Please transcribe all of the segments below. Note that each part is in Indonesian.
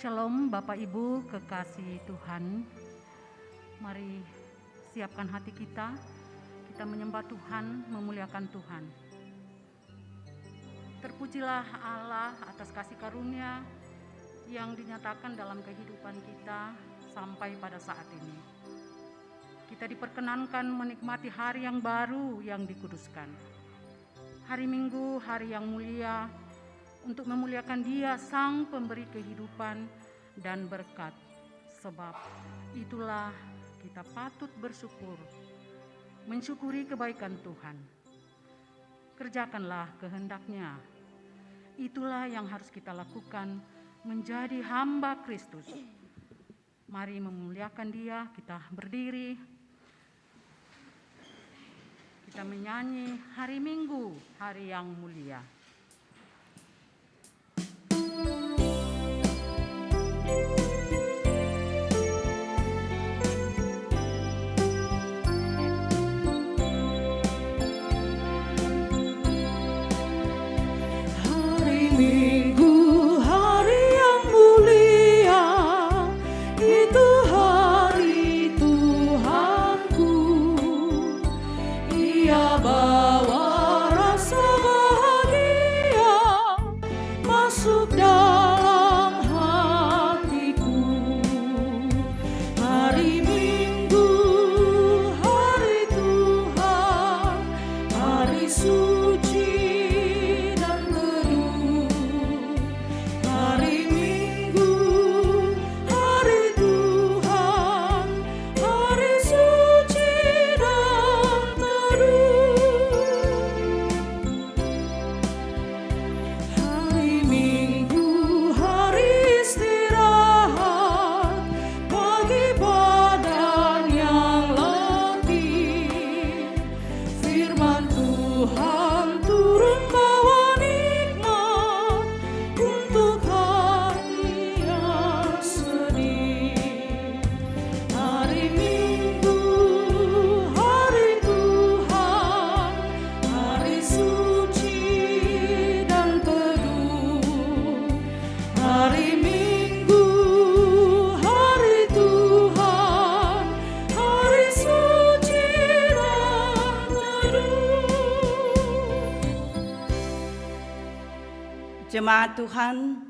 Shalom Bapak Ibu kekasih Tuhan. Mari siapkan hati kita menyembah Tuhan, memuliakan Tuhan. Terpujilah Allah atas kasih karunia yang dinyatakan dalam kehidupan kita sampai pada saat ini. Kita diperkenankan menikmati hari yang baru yang dikuduskan. Hari Minggu, hari yang mulia, untuk memuliakan Dia, Sang Pemberi kehidupan dan berkat. Sebab itulah kita patut bersyukur, mensyukuri kebaikan Tuhan. Kerjakanlah kehendak-Nya. Itulah yang harus kita lakukan, menjadi hamba Kristus. Mari memuliakan Dia, kita berdiri. Kita menyanyi hari Minggu, hari yang mulia. Jemaat Tuhan,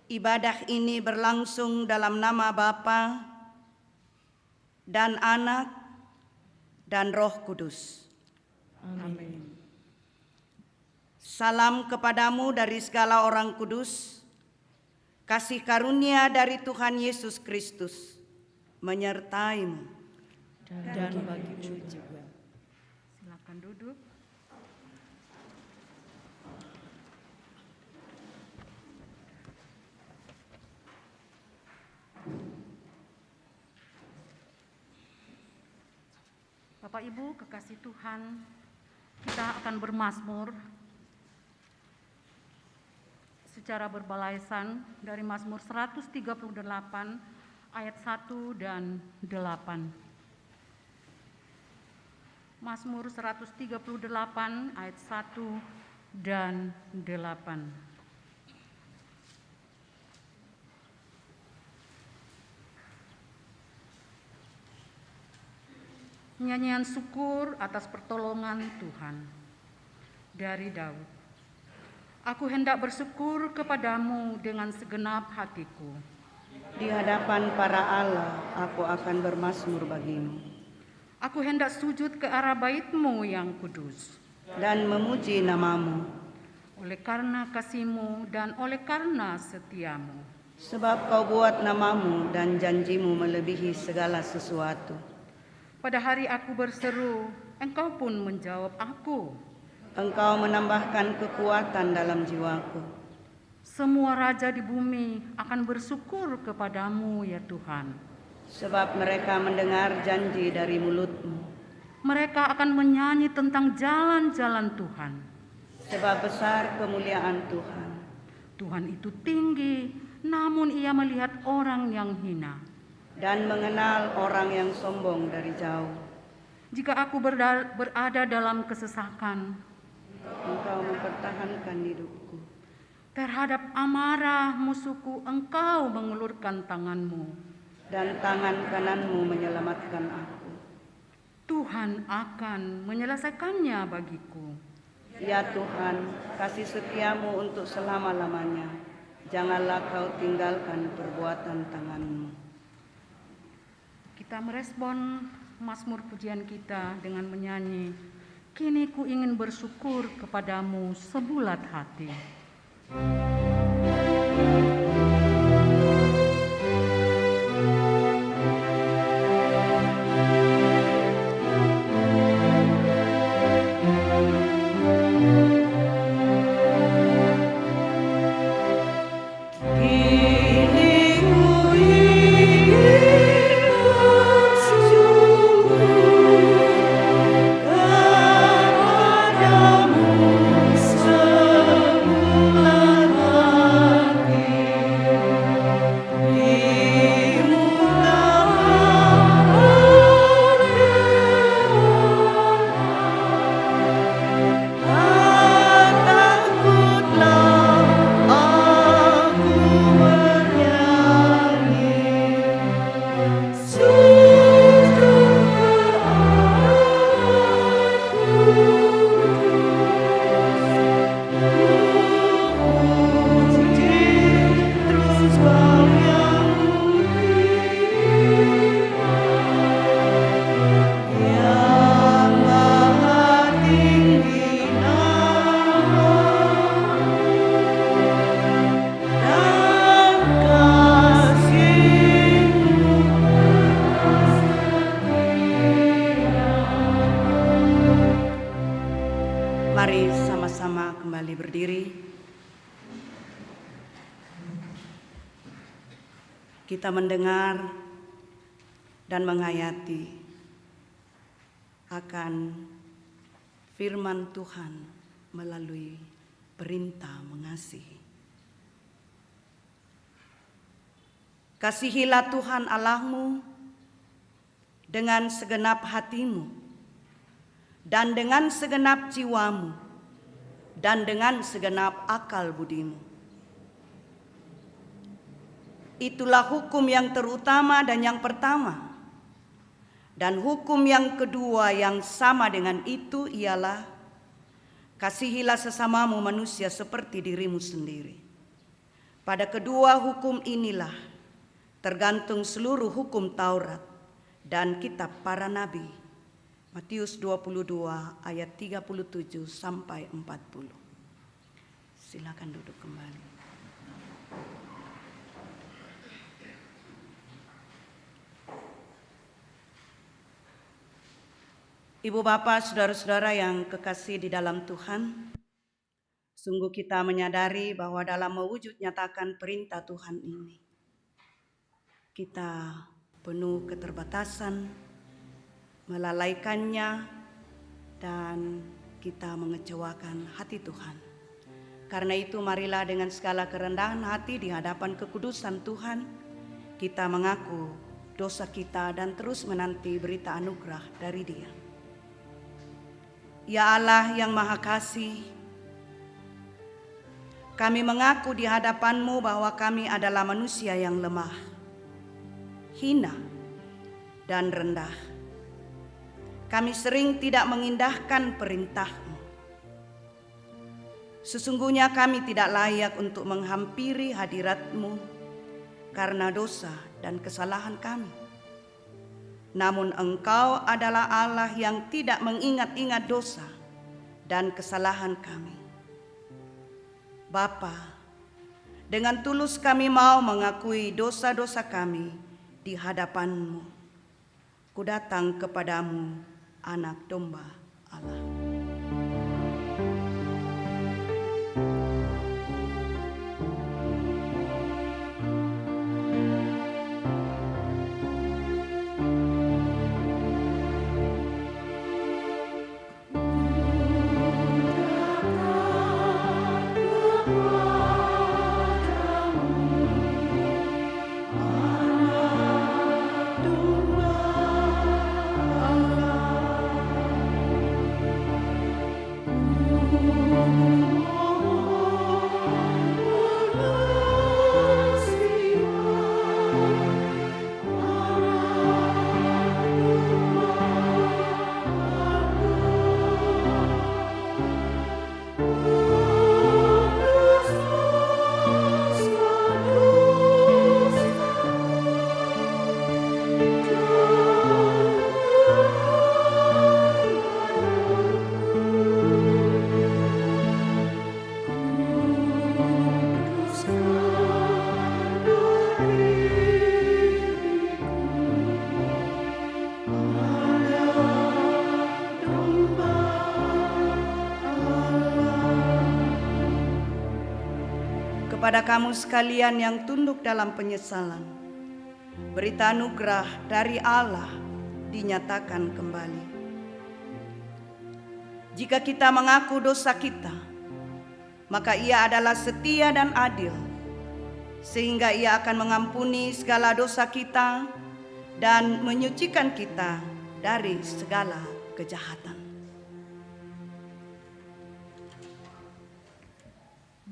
ibadah ini berlangsung dalam nama Bapa dan Anak dan Roh Kudus. Amin. Salam kepadamu dari segala orang kudus, kasih karunia dari Tuhan Yesus Kristus menyertaimu. Dan bagimu juga. Silakan duduk. Bapak Ibu kekasih Tuhan, kita akan bermazmur secara berbalaisan dari Mazmur 138 ayat 1 dan 8. Mazmur 138 ayat 1 dan 8. Nyanyian syukur atas pertolongan Tuhan dari Daud. Aku hendak bersyukur kepadamu dengan segenap hatiku. Di hadapan para Allah, aku akan bermazmur bagimu. Aku hendak sujud ke arah bait-Mu yang kudus. Dan memuji namamu. Oleh karena kasih-Mu dan oleh karena setia-Mu. Sebab kau buat namamu dan janjimu melebihi segala sesuatu. Pada hari aku berseru, Engkau pun menjawab aku. Engkau menambahkan kekuatan dalam jiwaku. Semua raja di bumi akan bersyukur kepadamu ya Tuhan. Sebab mereka mendengar janji dari mulutmu. Mereka akan menyanyi tentang jalan-jalan Tuhan. Sebab besar kemuliaan Tuhan. Tuhan itu tinggi, namun Ia melihat orang yang hina. Dan mengenal orang yang sombong dari jauh. Jika aku berada dalam kesesakan, Engkau mempertahankan hidupku. Terhadap amarah musuhku engkau mengulurkan tanganmu. Dan tangan kananmu menyelamatkan aku. Tuhan akan menyelesaikannya bagiku. Ya Tuhan, kasih setiamu untuk selama-lamanya. Janganlah kau tinggalkan perbuatan tanganmu. Kita merespon Mazmur pujian kita dengan menyanyi, "Kini ku ingin bersyukur kepadamu sebulat hati." Mari sama-sama kembali berdiri. Kita mendengar dan menghayati akan firman Tuhan melalui perintah mengasihi. Kasihilah Tuhan Allahmu dengan segenap hatimu, dan dengan segenap jiwamu, dan dengan segenap akal budimu. Itulah hukum yang terutama dan yang pertama. Dan hukum yang kedua yang sama dengan itu ialah, kasihilah sesamamu manusia seperti dirimu sendiri. Pada kedua hukum inilah tergantung seluruh hukum Taurat dan kitab para nabi. Matius 22 ayat 37 sampai 40. Silakan duduk kembali. Ibu bapak, saudara-saudara yang kekasih di dalam Tuhan, sungguh kita menyadari bahwa dalam mewujud nyatakan perintah Tuhan ini, kita penuh keterbatasan, melalaikannya, dan kita mengecewakan hati Tuhan. Karena itu marilah dengan segala kerendahan hati di hadapan kekudusan Tuhan, kita mengaku dosa kita dan terus menanti berita anugerah dari Dia. Ya Allah yang Maha Kasih, kami mengaku di hadapan-Mu bahwa kami adalah manusia yang lemah, hina, dan rendah. Kami sering tidak mengindahkan perintah-Mu. Sesungguhnya kami tidak layak untuk menghampiri hadirat-Mu karena dosa dan kesalahan kami. Namun Engkau adalah Allah yang tidak mengingat-ingat dosa dan kesalahan kami. Bapa, dengan tulus kami mau mengakui dosa-dosa kami di hadapan-Mu. Ku datang kepadamu, Anak Domba Allah. kepada kamu sekalian yang tunduk dalam penyesalan, berita anugerah dari Allah dinyatakan kembali. Jika kita mengaku dosa kita, maka Ia adalah setia dan adil, sehingga Ia akan mengampuni segala dosa kita dan menyucikan kita dari segala kejahatan.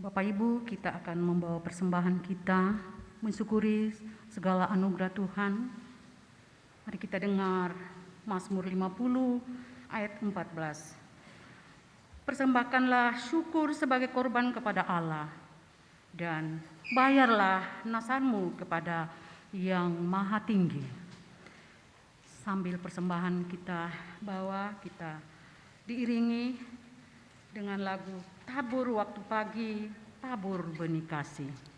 Bapak Ibu, kita akan membawa persembahan kita, mensyukuri segala anugerah Tuhan. Mari kita dengar Mazmur 50 ayat 14. Persembahkanlah syukur sebagai korban kepada Allah, dan bayarlah nasarmu kepada Yang Maha Tinggi. Sambil persembahan kita bawa, kita diiringi dengan lagu Tabur Waktu Pagi, Tabur Benih Kasih. Sampai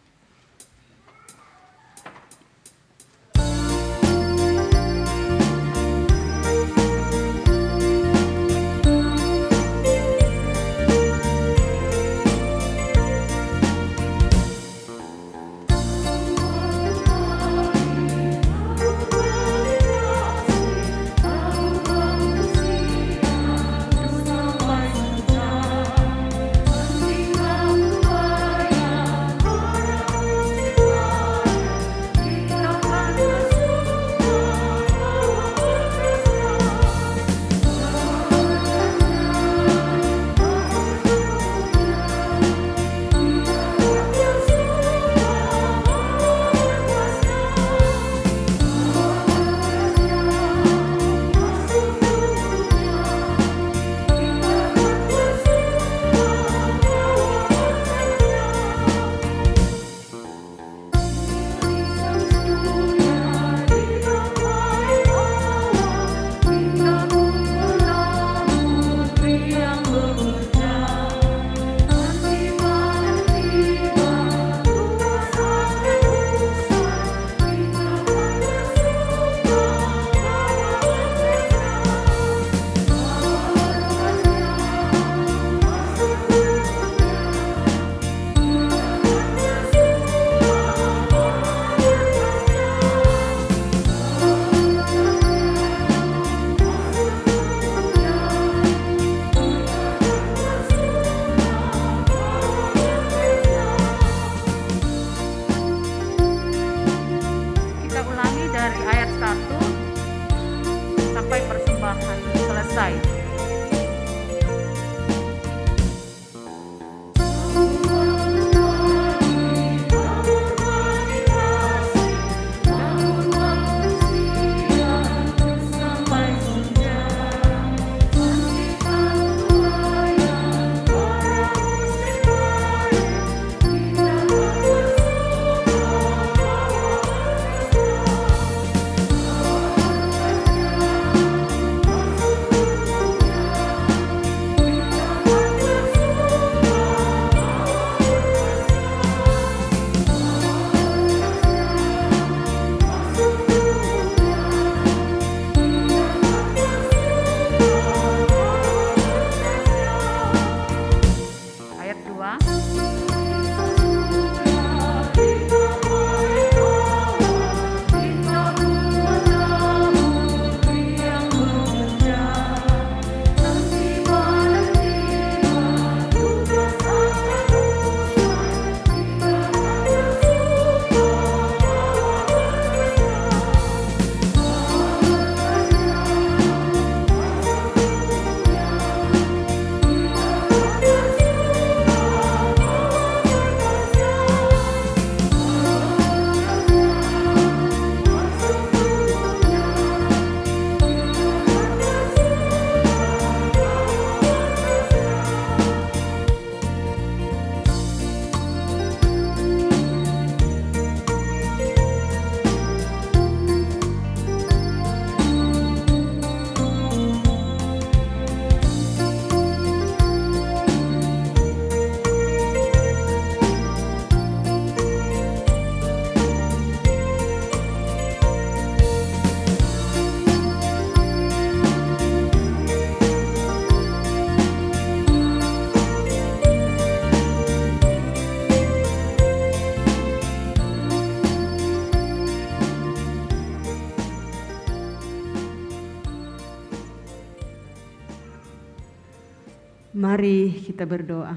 Mari kita berdoa.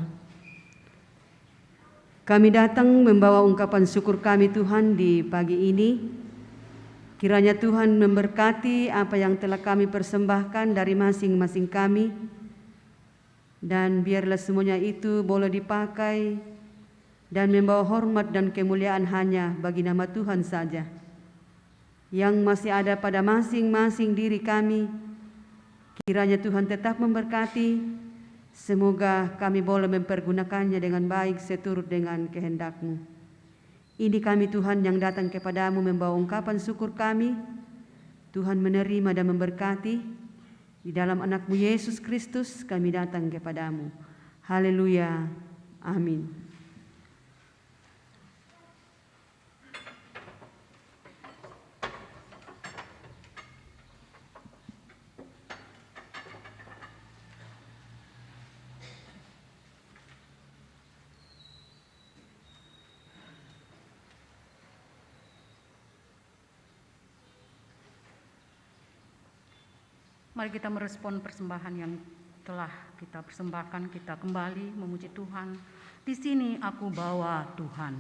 Kami datang membawa ungkapan syukur kami Tuhan di pagi ini. Kiranya Tuhan memberkati apa yang telah kami persembahkan dari masing-masing kami. Dan biarlah semuanya itu boleh dipakai dan membawa hormat dan kemuliaan hanya bagi nama Tuhan saja. Yang masih ada pada masing-masing diri kami, kiranya Tuhan tetap memberkati. Semoga kami boleh mempergunakannya dengan baik seturut dengan kehendak-Mu. Ini kami Tuhan yang datang kepadamu membawa ungkapan syukur kami. Tuhan menerima dan memberkati. Di dalam anak-Mu Yesus Kristus kami datang kepadamu. Haleluya. Amin. Mari kita merespon persembahan yang telah kita persembahkan, kita kembali memuji Tuhan. Di sini aku bawa Tuhan.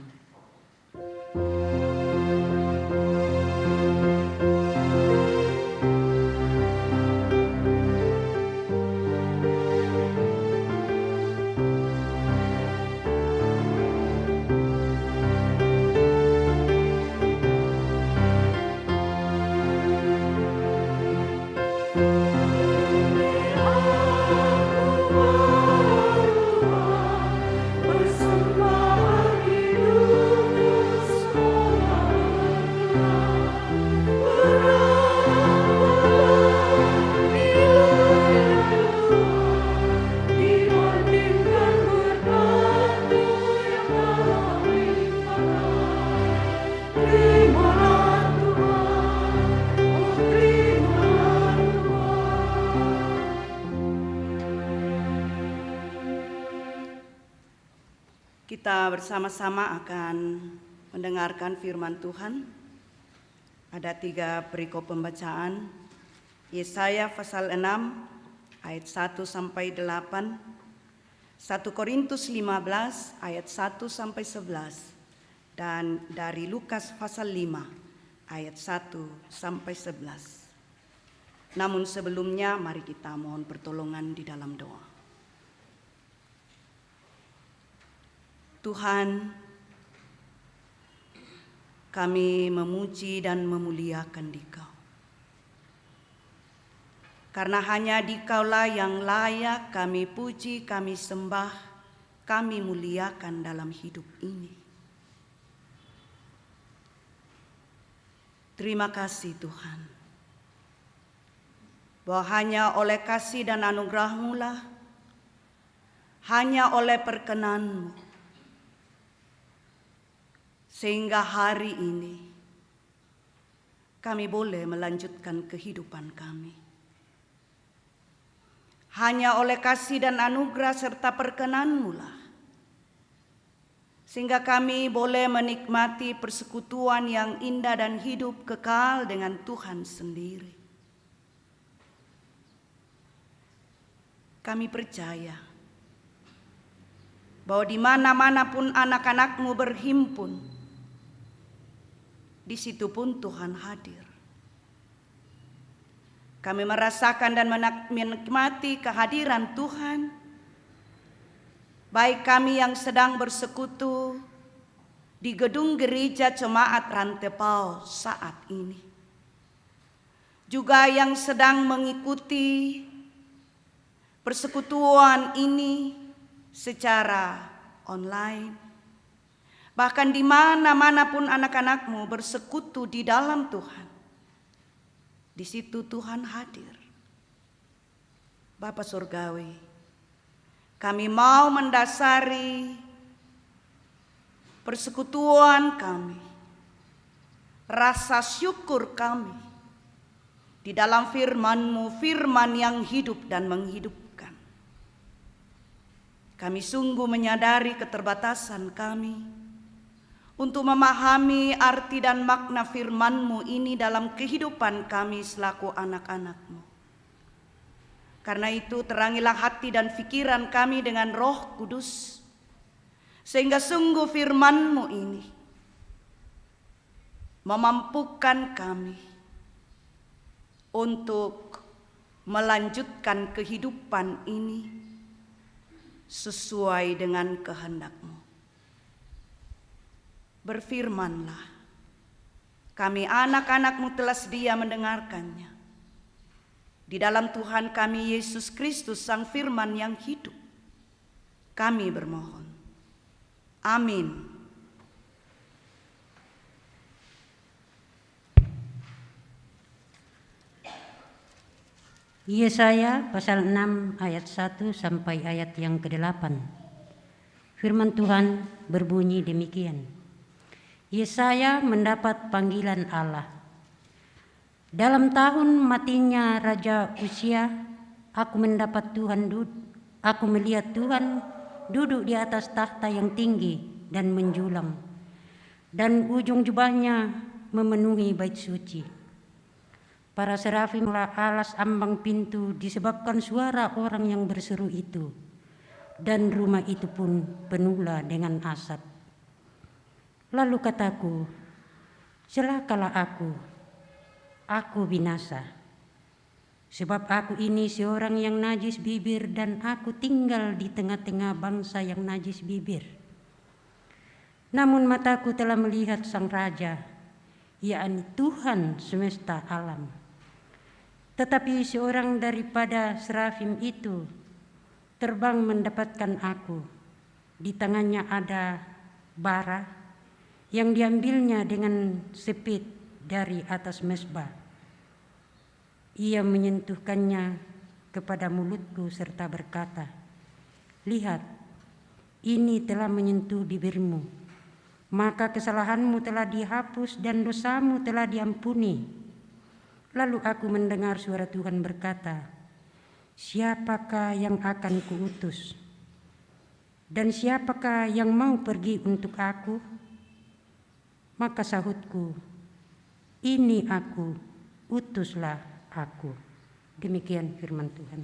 Kita bersama-sama akan mendengarkan firman Tuhan. Ada 3 perikop pembacaan. Yesaya pasal 6 ayat 1 sampai 8. 1 Korintus 15 ayat 1 sampai 11. Dan dari Lukas pasal 5 ayat 1 sampai 11. Namun sebelumnya mari kita mohon pertolongan di dalam doa. Tuhan, kami memuji dan memuliakan Dikau. Karena hanya Dikaulah yang layak kami puji, kami sembah, kami muliakan dalam hidup ini. Terima kasih Tuhan, bahwa hanya oleh kasih dan anugerah-Mu lah, hanya oleh perkenan-Mu, sehingga hari ini kami boleh melanjutkan kehidupan kami. Hanya oleh kasih dan anugerah serta perkenan-Mu lah, sehingga kami boleh menikmati persekutuan yang indah dan hidup kekal dengan Tuhan sendiri. Kami percaya bahwa di mana-mana pun anak-anak-Mu berhimpun, di situ pun Tuhan hadir. Kami merasakan dan menikmati kehadiran Tuhan, baik kami yang sedang bersekutu di gedung gereja Jemaat Rantepao saat ini, juga yang sedang mengikuti persekutuan ini secara online. Bahkan di mana-mana pun anak-anak-Mu bersekutu di dalam Tuhan, di situ Tuhan hadir. Bapa Surgawi, kami mau mendasari persekutuan kami, rasa syukur kami di dalam firman-Mu, firman yang hidup dan menghidupkan. Kami sungguh menyadari keterbatasan kami untuk memahami arti dan makna firman-Mu ini dalam kehidupan kami selaku anak-anak-Mu. Karena itu terangilah hati dan pikiran kami dengan Roh Kudus, sehingga sungguh firman-Mu ini memampukan kami untuk melanjutkan kehidupan ini sesuai dengan kehendak-Mu. Berfirmanlah, kami anak-anak-Mu telah sedia mendengarkannya. Di dalam Tuhan kami Yesus Kristus Sang Firman yang hidup, kami bermohon. Amin. Yesaya pasal 6 ayat 1 sampai ayat yang ke-8. Firman Tuhan berbunyi demikian. Yesaya mendapat panggilan Allah. Dalam tahun matinya Raja Uzia, aku melihat Tuhan duduk di atas tahta yang tinggi dan menjulang, dan ujung jubahnya memenuhi bait suci. Para serafim alas ambang pintu disebabkan suara orang yang berseru itu, dan rumah itu pun penuhlah dengan asap. Lalu kataku, celakalah aku binasa, sebab aku ini seorang yang najis bibir dan aku tinggal di tengah-tengah bangsa yang najis bibir. Namun mataku telah melihat Sang Raja, yakni Tuhan semesta alam. Tetapi seorang daripada serafim itu terbang mendapatkan aku. Di tangannya ada bara yang diambilnya dengan sepit dari atas mezbah. Ia menyentuhkannya kepada mulutku serta berkata, lihat, ini telah menyentuh bibirmu, maka kesalahanmu telah dihapus dan dosamu telah diampuni. Lalu aku mendengar suara Tuhan berkata, siapakah yang akan kuutus? Dan siapakah yang mau pergi untuk aku? Maka sahutku, ini aku, utuslah aku. Demikian firman Tuhan.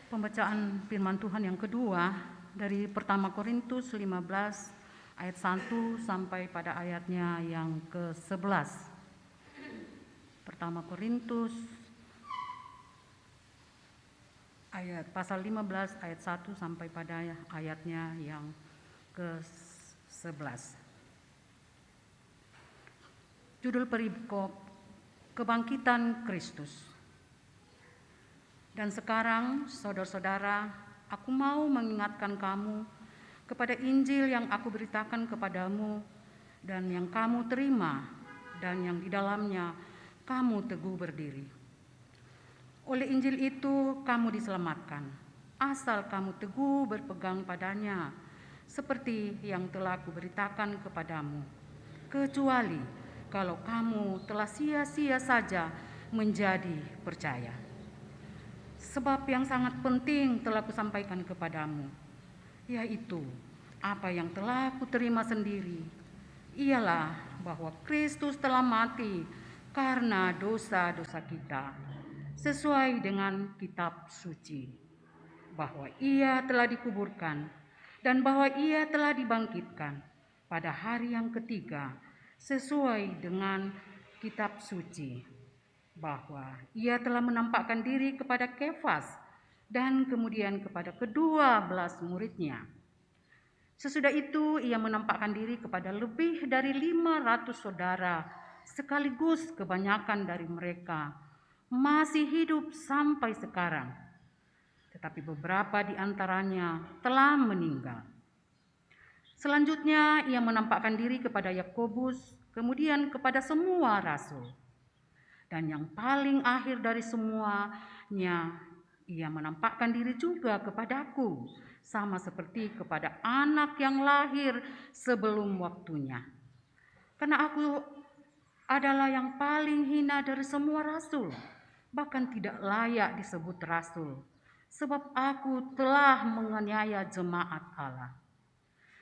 Pembacaan firman Tuhan yang kedua dari pertama Korintus 15 ayat 1 sampai pada ayatnya yang ke-11. Pertama Korintus pasal 15 ayat 1 sampai pada ayatnya yang ke-11. Judul perikop, Kebangkitan Kristus. Dan sekarang, saudara-saudara, aku mau mengingatkan kamu kepada Injil yang aku beritakan kepadamu dan yang kamu terima dan yang di dalamnya kamu teguh berdiri. Oleh Injil itu kamu diselamatkan, asal kamu teguh berpegang padanya, seperti yang telah aku beritakan kepadamu, kecuali kalau kamu telah sia-sia saja menjadi percaya. Sebab yang sangat penting telah kusampaikan kepadamu, yaitu apa yang telah kuterima sendiri, ialah bahwa Kristus telah mati karena dosa-dosa kita, sesuai dengan kitab suci, bahwa ia telah dikuburkan dan bahwa ia telah dibangkitkan pada hari yang ketiga, sesuai dengan kitab suci, bahwa ia telah menampakkan diri kepada Kefas dan kemudian kepada ke-12 muridnya. Sesudah itu ia menampakkan diri kepada lebih dari 500 saudara, sekaligus kebanyakan dari mereka masih hidup sampai sekarang, tetapi beberapa di antaranya telah meninggal. Selanjutnya ia menampakkan diri kepada Yakobus, kemudian kepada semua rasul. Dan yang paling akhir dari semuanya, ia menampakkan diri juga kepadaku, sama seperti kepada anak yang lahir sebelum waktunya. Karena aku adalah yang paling hina dari semua rasul, bahkan tidak layak disebut rasul, sebab aku telah menganiaya jemaat Allah.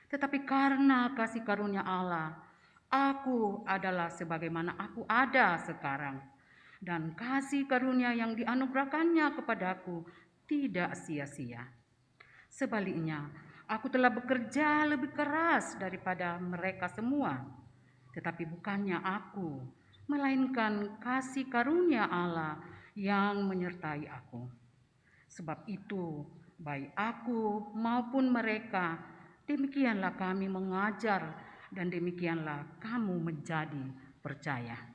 Tetapi karena kasih karunia Allah, aku adalah sebagaimana aku ada sekarang. dan kasih karunia yang dianugerahkannya kepadaku tidak sia-sia. Sebaliknya, aku telah bekerja lebih keras daripada mereka semua, tetapi bukannya aku, melainkan kasih karunia Allah yang menyertai aku. Sebab itu, baik aku maupun mereka, demikianlah kami mengajar dan demikianlah kamu menjadi percaya.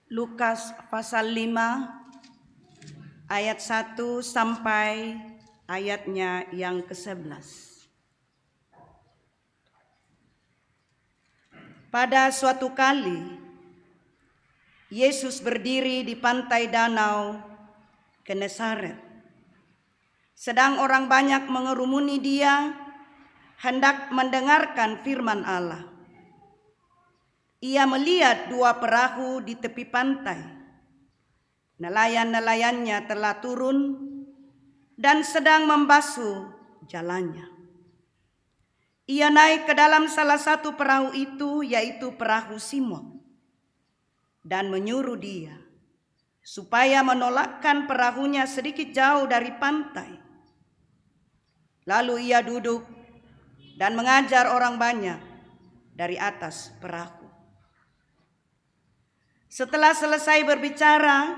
Lukas pasal 5 ayat 1 sampai ayatnya yang ke-11. Pada suatu kali, Yesus berdiri di pantai danau Genesaret. Sedang orang banyak mengerumuni dia, hendak mendengarkan firman Allah. Ia melihat 2 perahu di tepi pantai. Nelayan-nelayannya telah turun dan sedang membasuh jalannya. Ia naik ke dalam salah satu perahu itu, yaitu perahu Simon, dan menyuruh dia supaya menolakkan perahunya sedikit jauh dari pantai. Lalu ia duduk dan mengajar orang banyak dari atas perahu. Setelah selesai berbicara,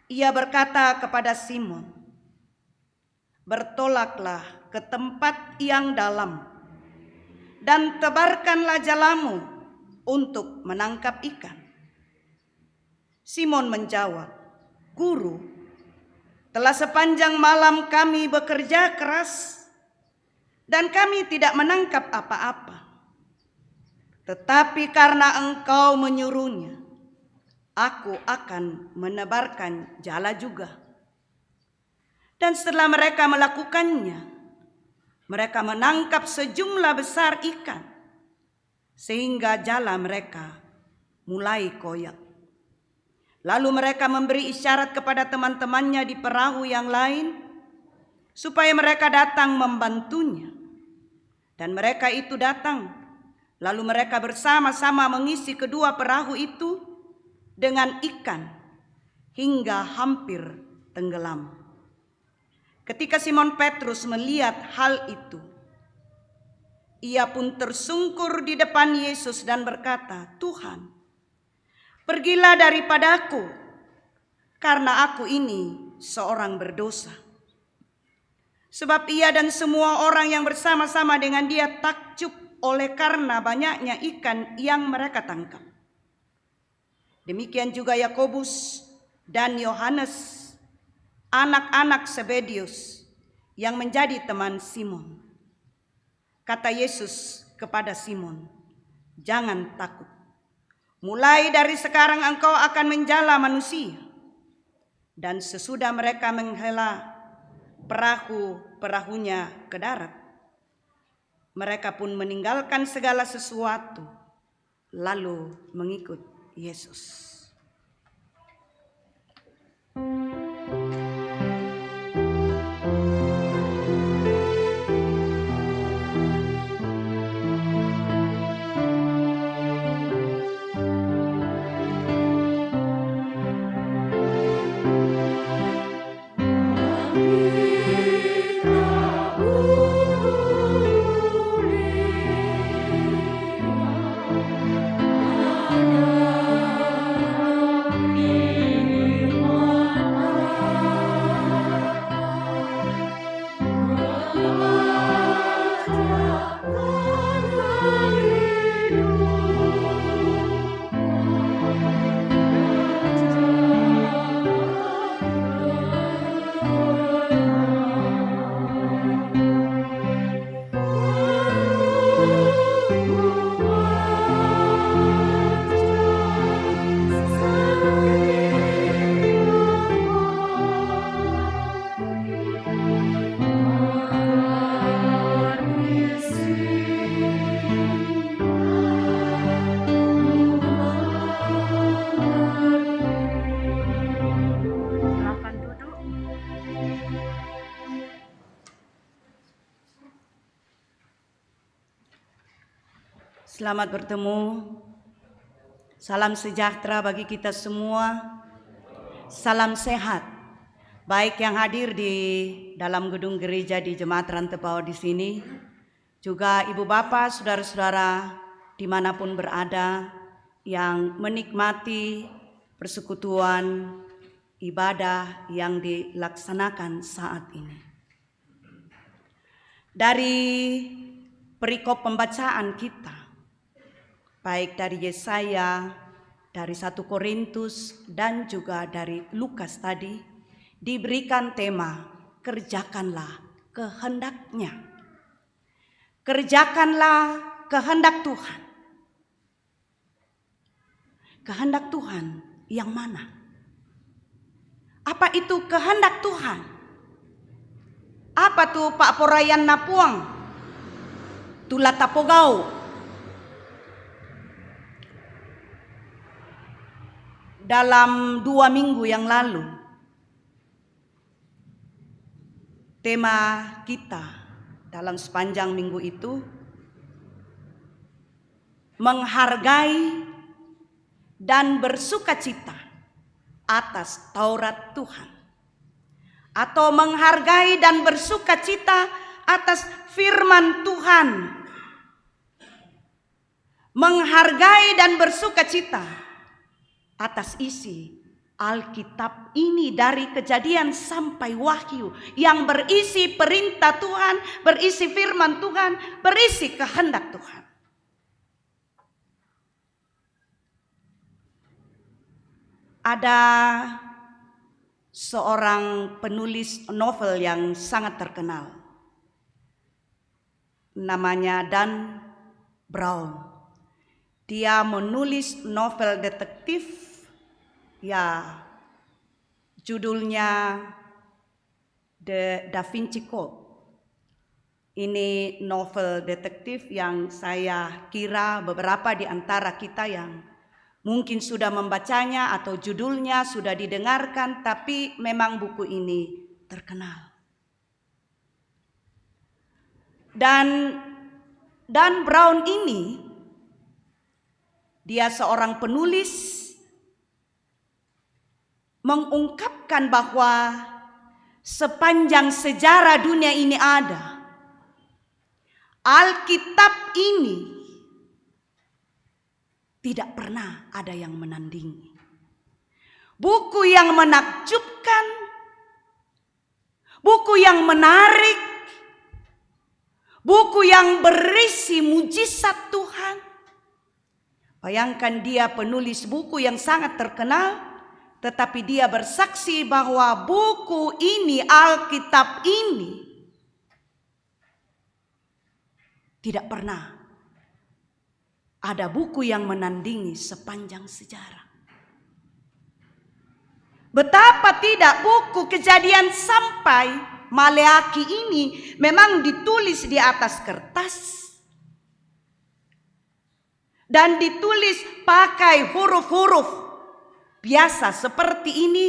ia berkata kepada Simon, "Bertolaklah ke tempat yang dalam dan tebarkanlah jalamu untuk menangkap ikan." Simon menjawab, "Guru, telah sepanjang malam kami bekerja keras dan kami tidak menangkap apa-apa. Tetapi karena Engkau menyuruhnya, aku akan menebarkan jala juga." Dan setelah mereka melakukannya, mereka menangkap sejumlah besar ikan, sehingga jala mereka mulai koyak. Lalu mereka memberi isyarat kepada teman-temannya di perahu yang lain, supaya mereka datang membantunya. Dan mereka itu datang, lalu mereka bersama-sama mengisi kedua perahu itu dengan ikan hingga hampir tenggelam. Ketika Simon Petrus melihat hal itu, ia pun tersungkur di depan Yesus dan berkata, "Tuhan, pergilah daripadaku, karena aku ini seorang berdosa." Sebab ia dan semua orang yang bersama-sama dengan dia takjub oleh karena banyaknya ikan yang mereka tangkap. Demikian juga Yakobus dan Yohanes, anak-anak Zebedius yang menjadi teman Simon. Kata Yesus kepada Simon, "Jangan takut. Mulai dari sekarang engkau akan menjala manusia." Dan sesudah mereka menghela perahunya ke darat, mereka pun meninggalkan segala sesuatu, lalu mengikut Yesus. Selamat bertemu. Salam sejahtera bagi kita semua. Salam sehat. Baik yang hadir di dalam gedung gereja di Jemaat Rantebau di sini, juga ibu bapak, saudara-saudara dimanapun berada yang menikmati persekutuan ibadah yang dilaksanakan saat ini. Dari perikop pembacaan kita, baik dari Yesaya, dari 1 Korintus, dan juga dari Lukas tadi, diberikan tema, kerjakanlah kehendaknya. Kerjakanlah kehendak Tuhan. Kehendak Tuhan yang mana? Apa itu kehendak Tuhan? Apa tuh Pak Porayan Napuang? Tula Tapogau. Dalam 2 minggu yang lalu, tema kita dalam sepanjang minggu itu menghargai dan bersukacita atas Taurat Tuhan, atau menghargai dan bersukacita atas firman Tuhan, menghargai dan bersukacita atas isi Alkitab ini dari Kejadian sampai Wahyu yang berisi perintah Tuhan, berisi firman Tuhan, berisi kehendak Tuhan. Ada seorang penulis novel yang sangat terkenal, namanya Dan Brown. Dia menulis novel detektif, ya judulnya The Da Vinci Code. Ini novel detektif yang saya kira beberapa di antara kita yang mungkin sudah membacanya atau judulnya sudah didengarkan, tapi memang buku ini terkenal. Dan Brown ini, dia seorang penulis, mengungkapkan bahwa sepanjang sejarah dunia ini ada, Alkitab ini tidak pernah ada yang menandingi. Buku yang menakjubkan, buku yang menarik, buku yang berisi mujizat Tuhan. Bayangkan, dia penulis buku yang sangat terkenal, tetapi dia bersaksi bahwa buku ini, Alkitab ini, tidak pernah ada buku yang menandingi sepanjang sejarah. Betapa tidak buku Kejadian sampai Maleaki ini memang ditulis di atas kertas dan ditulis pakai huruf-huruf biasa seperti ini,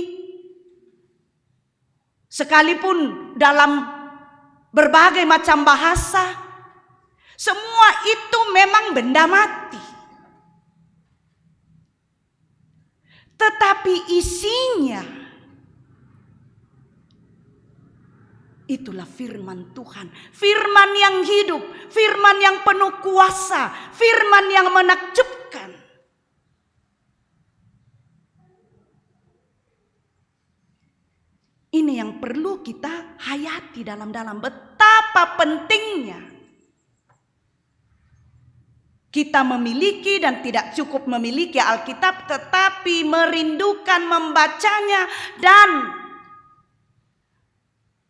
sekalipun dalam berbagai macam bahasa. Semua itu memang benda mati. Tetapi isinya itulah firman Tuhan. Firman yang hidup, firman yang penuh kuasa, firman yang menakjubkan. Ini yang perlu kita hayati dalam-dalam, betapa pentingnya kita memiliki dan tidak cukup memiliki Alkitab, tetapi merindukan membacanya dan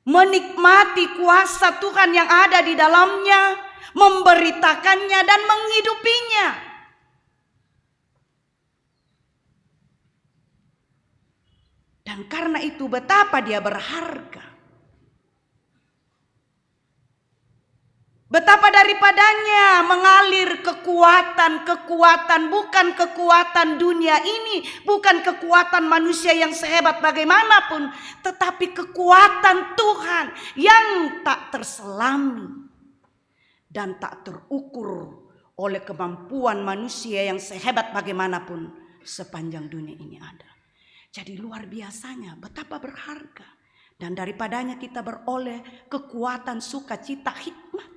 menikmati kuasa Tuhan yang ada di dalamnya, memberitakannya dan menghidupinya. Dan karena itu betapa dia berharga. Betapa daripadanya mengalir kekuatan-kekuatan, bukan kekuatan dunia ini, bukan kekuatan manusia yang sehebat bagaimanapun, tetapi kekuatan Tuhan yang tak terselami dan tak terukur oleh kemampuan manusia yang sehebat bagaimanapun sepanjang dunia ini ada. Jadi luar biasanya betapa berharga. Dan daripadanya kita beroleh kekuatan, sukacita, hikmat.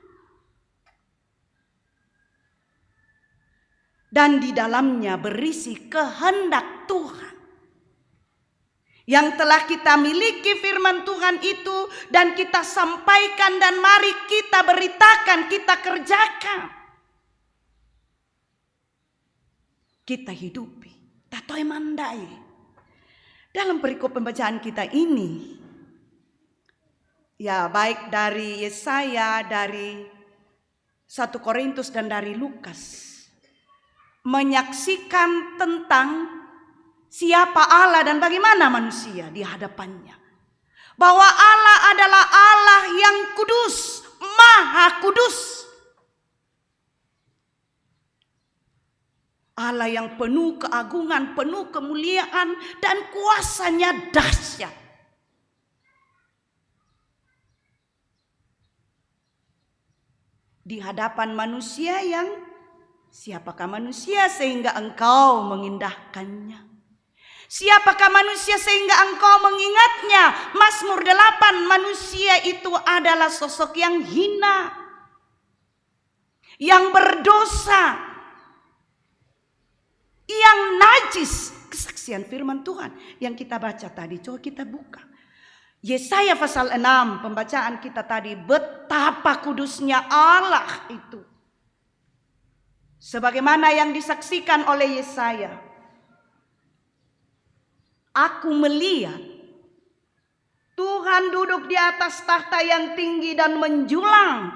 Dan di dalamnya berisi kehendak Tuhan. Yang telah kita miliki firman Tuhan itu dan kita sampaikan dan mari kita beritakan, kita kerjakan. Kita hidupi. Tatoi mandai. Dalam perikop pembacaan kita ini, ya baik dari Yesaya, dari 1 Korintus dan dari Lukas, menyaksikan tentang siapa Allah dan bagaimana manusia di hadapannya. Bahwa Allah adalah Allah yang kudus, maha kudus. Allah yang penuh keagungan, penuh kemuliaan, dan kuasanya dahsyat. Di hadapan manusia yang siapakah manusia sehingga engkau mengindahkannya? Siapakah manusia sehingga engkau mengingatnya? Mazmur 8, manusia itu adalah sosok yang hina, yang berdosa, yang najis. Kesaksian firman Tuhan yang kita baca tadi, coba kita buka Yesaya pasal 6, pembacaan kita tadi, betapa kudusnya Allah itu. Sebagaimana yang disaksikan oleh Yesaya. Aku melihat Tuhan duduk di atas tahta yang tinggi dan menjulang.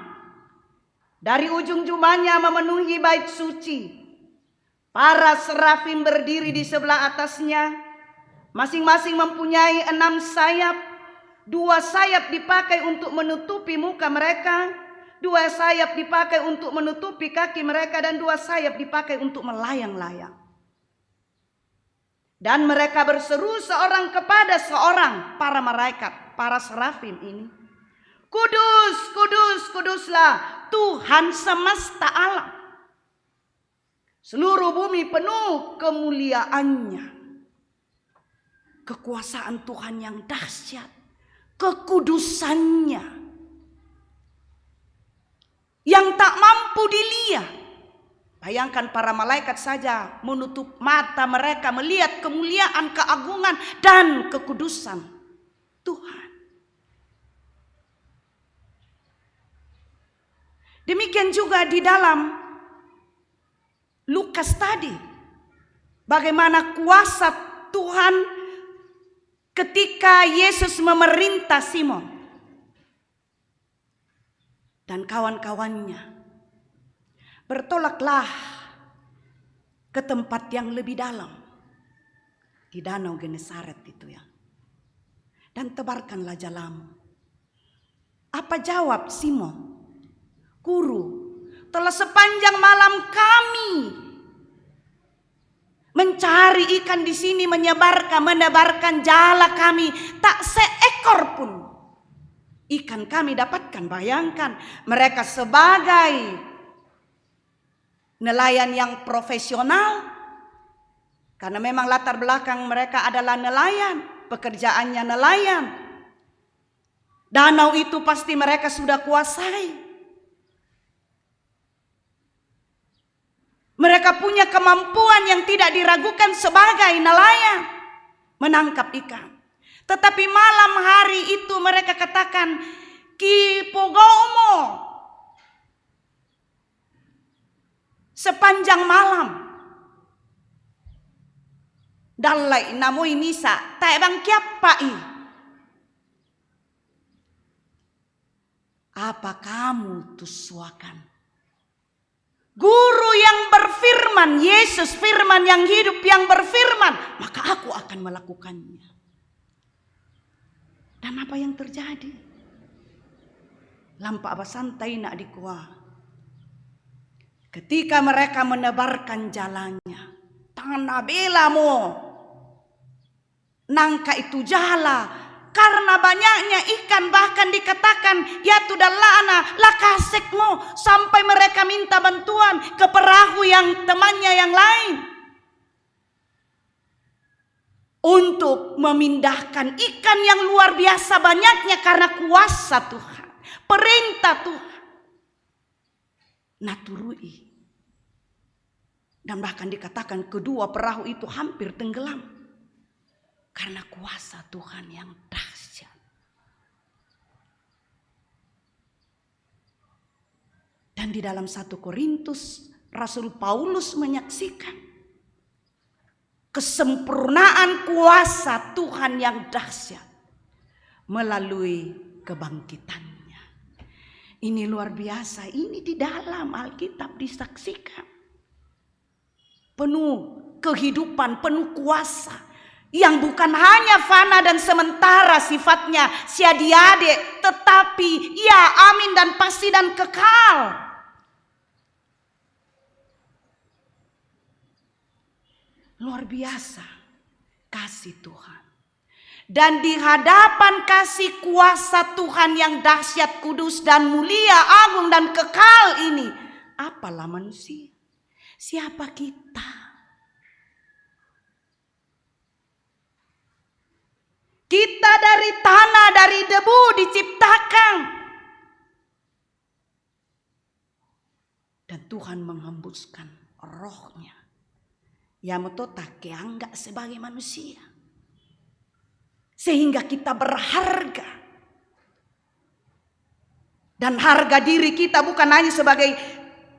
Dari ujung jubahnya memenuhi bait suci. Para serafim berdiri di sebelah atasnya. Masing-masing mempunyai 6 sayap. 2 sayap dipakai untuk menutupi muka mereka. 2 sayap dipakai untuk menutupi kaki mereka. Dan 2 sayap dipakai untuk melayang-layang. Dan mereka berseru seorang kepada seorang, para malaikat, para serafim ini. Kudus, kudus, kuduslah Tuhan semesta alam. Seluruh bumi penuh kemuliaannya. Kekuasaan Tuhan yang dahsyat. Kekudusannya. Yang tak mampu dilihat. Bayangkan para malaikat saja menutup mata mereka melihat kemuliaan, keagungan, dan kekudusan Tuhan. Demikian juga di dalam Lukas tadi. Bagaimana kuasa Tuhan ketika Yesus memerintah Simon dan kawan-kawannya. Bertolaklah ke tempat yang lebih dalam. Di danau Genesaret itu ya. Dan tebarkanlah jalamu. Apa jawab Simon? Guru, telah sepanjang malam kami mencari ikan di sini, menebarkan jala kami, tak seekor pun ikan kami dapatkan. Bayangkan mereka sebagai nelayan yang profesional, karena memang latar belakang mereka adalah nelayan, pekerjaannya nelayan. Danau itu pasti mereka sudah kuasai. Mereka punya kemampuan yang tidak diragukan sebagai nelayan menangkap ikan. Tetapi malam hari itu mereka katakan, Ki pogomo, sepanjang malam. Dalai namoi misa, tak bang kiapai. Apa kamu tusuakan? Guru yang berfirman, Yesus firman yang hidup yang berfirman, maka aku akan melakukannya. Dan apa yang terjadi? Lampa abasantai nak dikuah. Ketika mereka menebarkan jalannya, tanah bela mo, nangka itu jala, karena banyaknya ikan, bahkan dikatakan ya tudalana lakasekmo, sampai mereka minta bantuan ke perahu yang temannya yang lain untuk memindahkan ikan yang luar biasa banyaknya karena kuasa Tuhan, perintah Tuhan. Naturui. Dan bahkan dikatakan kedua perahu itu hampir tenggelam karena kuasa Tuhan yang dahsyat. Dan di dalam 1 Korintus, Rasul Paulus menyaksikan kesempurnaan kuasa Tuhan yang dahsyat melalui kebangkitannya. Ini luar biasa, ini di dalam Alkitab disaksikan. Penuh kehidupan, penuh kuasa yang bukan hanya fana dan sementara sifatnya siadiade, tetapi ya amin dan pasti dan kekal. Luar biasa kasih Tuhan. Dan di hadapan kasih kuasa Tuhan yang dahsyat, kudus dan mulia, agung dan kekal ini, apalah manusia? Siapa kita? Kita dari tanah, dari debu diciptakan. Dan Tuhan menghembuskan rohnya. Yamoto tak keanggap sebagai manusia. Sehingga kita berharga. Dan harga diri kita bukan hanya sebagai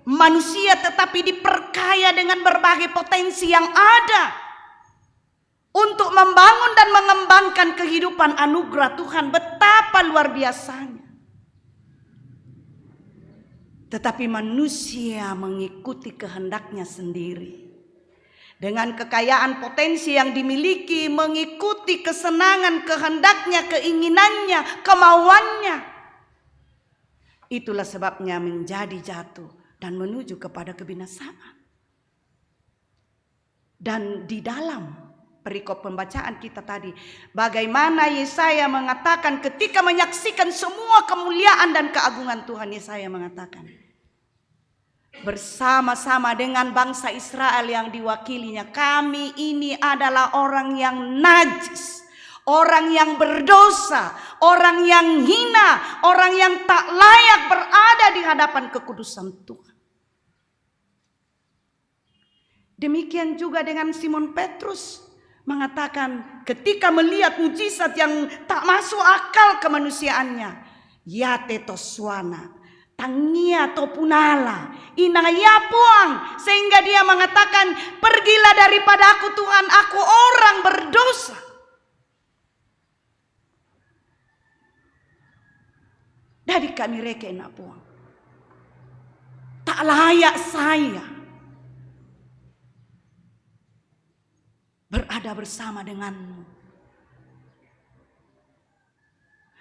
manusia, tetapi diperkaya dengan berbagai potensi yang ada. Untuk membangun dan mengembangkan kehidupan anugerah Tuhan. Betapa luar biasanya. Tetapi manusia mengikuti kehendaknya sendiri. Dengan kekayaan potensi yang dimiliki, mengikuti kesenangan, kehendaknya, keinginannya, kemauannya. Itulah sebabnya menjadi jatuh dan menuju kepada kebinasaan. Dan di dalam perikop pembacaan kita tadi, bagaimana Yesaya mengatakan ketika menyaksikan semua kemuliaan dan keagungan Tuhan, Yesaya mengatakan, bersama-sama dengan bangsa Israel yang diwakilinya, kami ini adalah orang yang najis, orang yang berdosa, orang yang hina, orang yang tak layak berada di hadapan kekudusan Tuhan. Demikian juga dengan Simon Petrus mengatakan ketika melihat mujizat yang tak masuk akal kemanusiaannya, ya tetoswana, tangia topunala, inaya puang, sehingga dia mengatakan, pergilah daripada aku Tuhan, aku orang berdosa. Dari kami reke enak puang, tak layak saya berada bersama denganmu.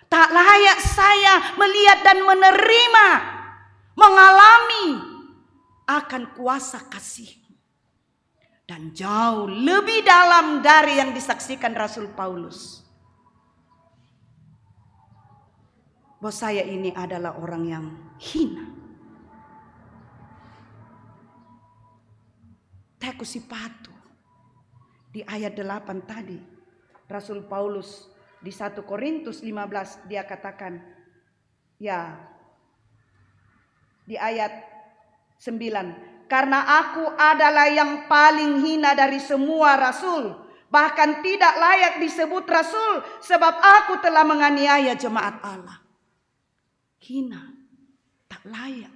Tak layak saya melihat dan menerima, mengalami akan kuasa kasih-Mu. Dan jauh lebih dalam dari yang disaksikan Rasul Paulus. Bahwa saya ini adalah orang yang hina. Teku sipatu. Di ayat 8 tadi, Rasul Paulus di 1 Korintus 15 dia katakan, ya, di ayat 9, karena aku adalah yang paling hina dari semua rasul, bahkan tidak layak disebut rasul, sebab aku telah menganiaya jemaat Allah. Hina, tak layak,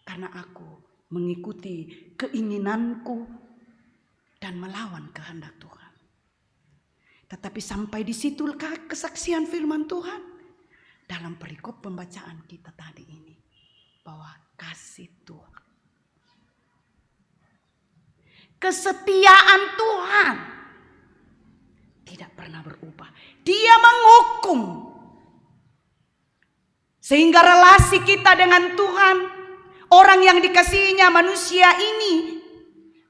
karena aku mengikuti keinginanku dan melawan kehendak Tuhan. Tetapi sampai di situ kesaksian firman Tuhan dalam perikop pembacaan kita tadi ini, bahwa kasih Tuhan, kesetiaan Tuhan tidak pernah berubah. Dia menghukum sehingga relasi kita dengan Tuhan, orang yang dikasihinya, manusia ini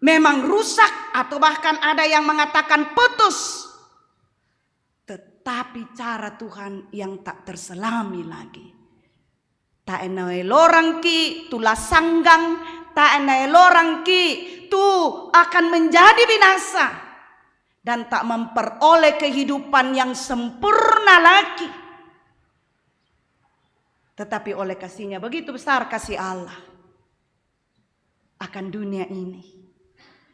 memang rusak atau bahkan ada yang mengatakan putus. tetapi cara Tuhan yang tak terselami lagi. Tak enai lorang ki tulah sanggang, tak enai lorang ki tu akan menjadi binasa dan tak memperoleh kehidupan yang sempurna lagi. Tetapi oleh kasih-Nya begitu besar kasih Allah akan dunia ini,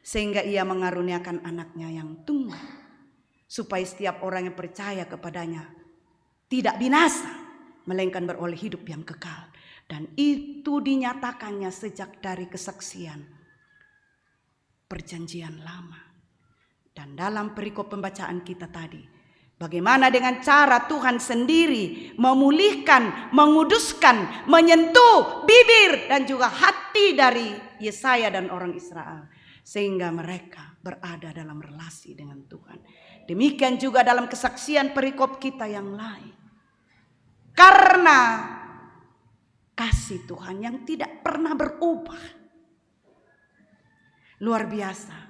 sehingga Ia mengaruniakan anaknya yang tunggal, supaya setiap orang yang percaya kepadanya tidak binasa, melainkan beroleh hidup yang kekal. Dan itu dinyatakannya sejak dari kesaksian perjanjian lama. Dan dalam perikop pembacaan kita tadi, bagaimana dengan cara Tuhan sendiri memulihkan, menguduskan, menyentuh bibir dan juga hati dari Yesaya dan orang Israel, sehingga mereka berada dalam relasi dengan Tuhan. Demikian juga dalam kesaksian perikop kita yang lain. Karena kasih Tuhan yang tidak pernah berubah. Luar biasa.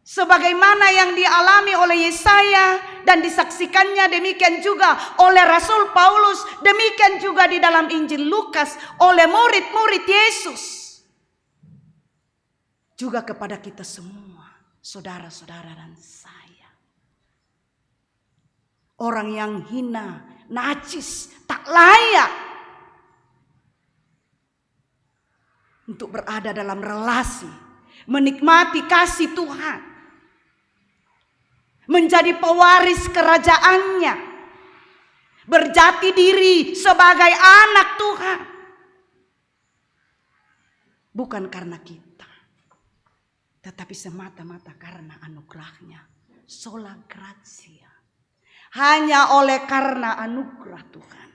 Sebagaimana yang dialami oleh Yesaya dan disaksikannya, demikian juga oleh Rasul Paulus, demikian juga di dalam Injil Lukas oleh murid-murid Yesus. Juga kepada kita semua, saudara-saudara dan saya. Orang yang hina, najis, tak layak untuk berada dalam relasi, menikmati kasih Tuhan, menjadi pewaris kerajaannya, berjati diri sebagai anak Tuhan. Bukan karena kita, tetapi semata-mata karena anugerahnya, sola gratia. Hanya oleh karena anugerah Tuhan,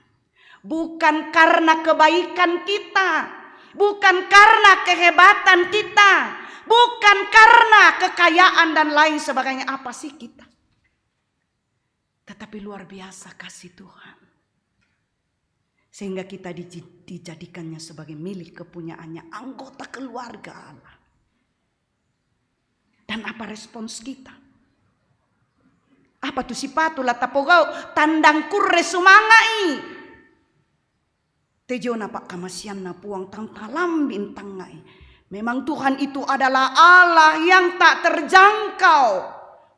bukan karena kebaikan kita, bukan karena kehebatan kita, bukan karena kekayaan dan lain sebagainya. Apa sih kita? Tetapi luar biasa kasih Tuhan, sehingga kita dijadikannya sebagai milik kepunyaannya, anggota keluarga Allah. Dan apa respons kita? Apa tu sipatulah tapogau tandang kurre sumangai. Tejo napak kamasian na puang tang talam bintangai. Memang Tuhan itu adalah Allah yang tak terjangkau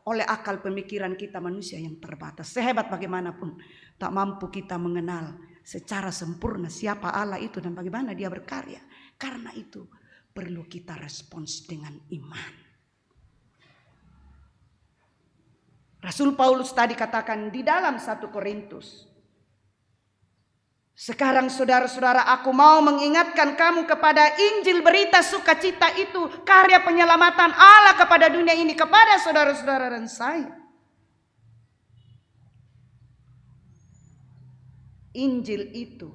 oleh akal pemikiran kita manusia yang terbatas. Sehebat bagaimanapun tak mampu kita mengenal secara sempurna siapa Allah itu dan bagaimana Dia berkarya. Karena itu perlu kita respons dengan iman. Rasul Paulus tadi katakan di dalam 1 Korintus. Sekarang saudara-saudara, aku mau mengingatkan kamu kepada Injil berita sukacita itu, karya penyelamatan Allah kepada dunia ini, kepada saudara-saudara dan saya. Injil itu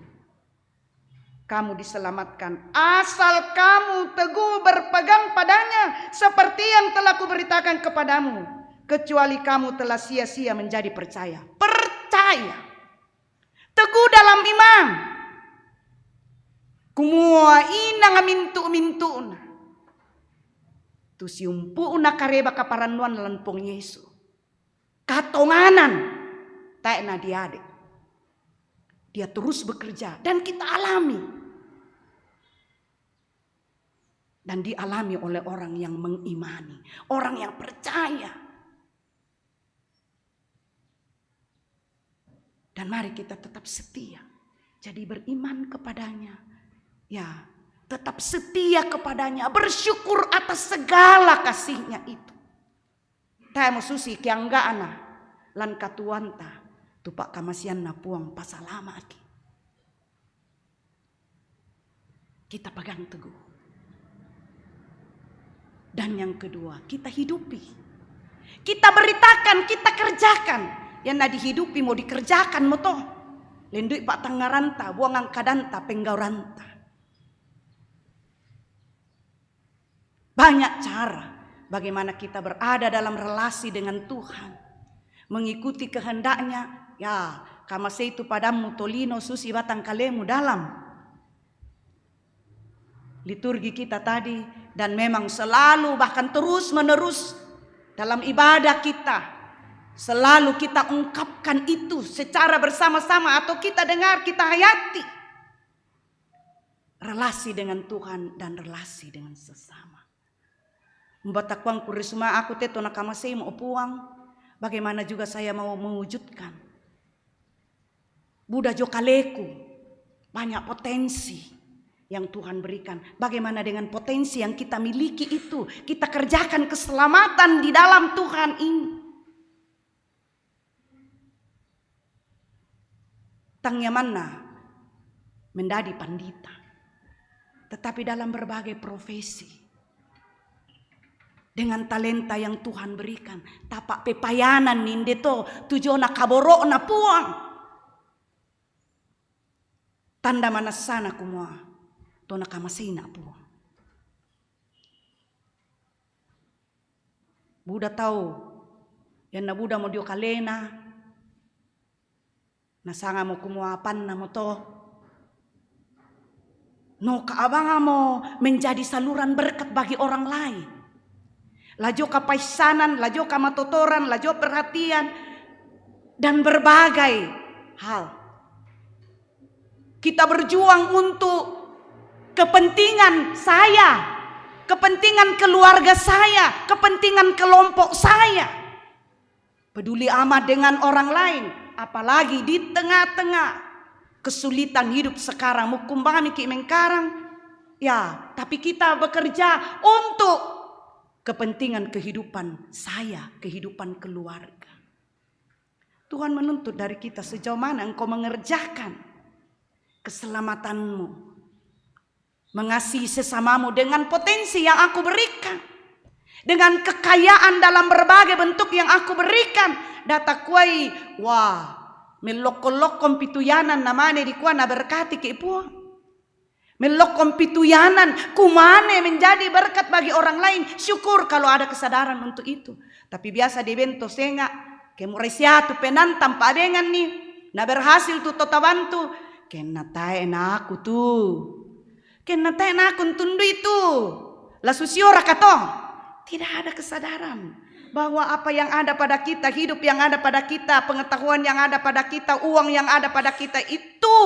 kamu diselamatkan asal kamu teguh berpegang padanya, seperti yang telah kuberitakan kepadamu. Kecuali kamu telah sia-sia menjadi percaya. Percaya. Teguh dalam iman. Kumua ina ngamintu-mintuna. Tu siumpuuna kareba kaparannuan lampung Yesu. Katonganan. Taena diade. Dia terus bekerja dan kita alami. Dan dialami oleh orang yang mengimani. Orang yang percaya. Dan mari kita tetap setia. Jadi beriman kepadanya. Ya, tetap setia kepadanya. Bersyukur atas segala kasih-Nya itu. Tayo susi kianggaana lan katuanta tupak kamasian na puang pasalama aki. Kita pegang teguh. Dan yang kedua, kita hidupi. Kita beritakan, kita kerjakan. Yang na dihidupi mau dikerjakan mo toh. Lendui pak tangaranta, buangang kadanta, penggauranta. Banyak cara bagaimana kita berada dalam relasi dengan Tuhan. Mengikuti kehendaknya. Ya, kamase itu padamu tolino susi batang kalemu dalam liturgi kita tadi. Dan memang selalu bahkan terus menerus dalam ibadah kita. Selalu kita ungkapkan itu secara bersama-sama atau kita dengar, kita hayati. Relasi dengan Tuhan dan relasi dengan sesama. Mbatakwang kurisma aku teto nakamasay mau puang. Bagaimana juga saya mau mewujudkan. Buddha jokaleku. Banyak potensi yang Tuhan berikan. Bagaimana dengan potensi yang kita miliki itu. Kita kerjakan keselamatan di dalam Tuhan ini. Tangnya mana menjadi pandita. Tetapi dalam berbagai profesi. Dengan talenta yang Tuhan berikan. Tapak pepayanan ninde to tujuh na kaboro na puang. Tanda mana sana kumua. To na kamasina puang. Buddha tahu. Yan na Buddha mo diyo kalena. Nasanga mo kumuapan na mo to. No kaabanga mo menjadi saluran berkat bagi orang lain. Lajo kapaisanan, lajo kamatotoran, lajo perhatian. Dan berbagai hal. Kita berjuang untuk kepentingan saya. Kepentingan keluarga saya. Kepentingan kelompok saya. Peduli amat dengan orang lain. Apalagi di tengah-tengah kesulitan hidup sekarang. Mukumbami ki mengkarang. Ya, tapi kita bekerja untuk kepentingan kehidupan saya. Kehidupan keluarga. Tuhan menuntut dari kita sejauh mana engkau mengerjakan keselamatanmu. Mengasihi sesamamu dengan potensi yang aku berikan. Dengan kekayaan dalam berbagai bentuk yang aku berikan. Data kuai, wah, melokol-lokon pituyanan namanya di kuana berkati ke ipuang. Melokon pituyanan, kumane menjadi berkat bagi orang lain. Syukur kalau ada kesadaran untuk itu. Tapi biasa di bento senga, kemuresiatu penantam padengan nih. Na berhasil tu totabantu, kena tae na aku tuh. Kena tae na aku tundu itu. La susiora kato. Tidak ada kesadaran bahwa apa yang ada pada kita, hidup yang ada pada kita, pengetahuan yang ada pada kita, uang yang ada pada kita itu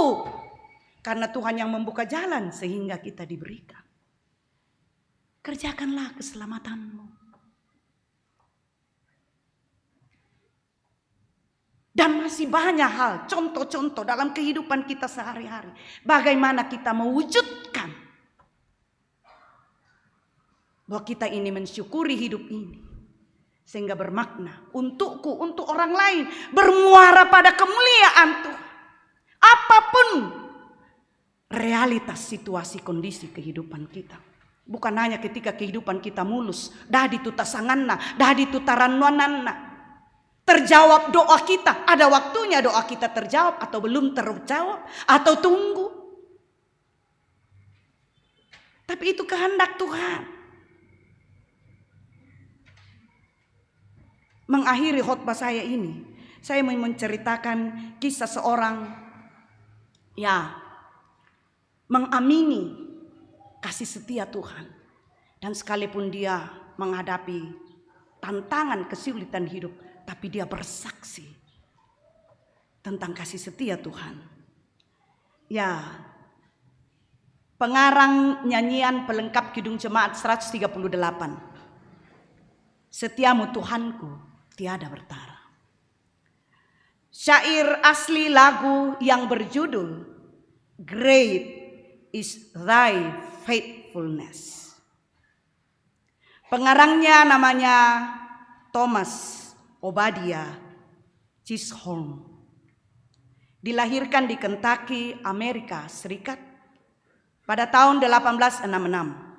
karena Tuhan yang membuka jalan sehingga kita diberikan. Kerjakanlah keselamatanmu. Dan masih banyak hal, contoh-contoh dalam kehidupan kita sehari-hari. Bagaimana kita mewujudkan bahwa kita ini mensyukuri hidup ini. Sehingga bermakna untukku, untuk orang lain. Bermuara pada kemuliaan Tuhan. Apapun realitas situasi kondisi kehidupan kita. Bukan hanya ketika kehidupan kita mulus. Dadi tutasanganna, dadi tutaranwananna. Terjawab doa kita. Ada waktunya doa kita terjawab atau belum terjawab. Atau tunggu. Tapi itu kehendak Tuhan. Mengakhiri khotbah saya ini, saya mau menceritakan kisah seorang mengamini kasih setia Tuhan. Dan sekalipun dia menghadapi tantangan kesulitan hidup, tapi dia bersaksi tentang kasih setia Tuhan. Ya, pengarang nyanyian pelengkap Kidung Jemaat 138. Setiamu Tuhanku tiada bertara. Syair asli lagu yang berjudul Great is Thy Faithfulness. Pengarangnya namanya Thomas Obadiah Chisholm. Dilahirkan di Kentucky, Amerika Serikat pada tahun 1866.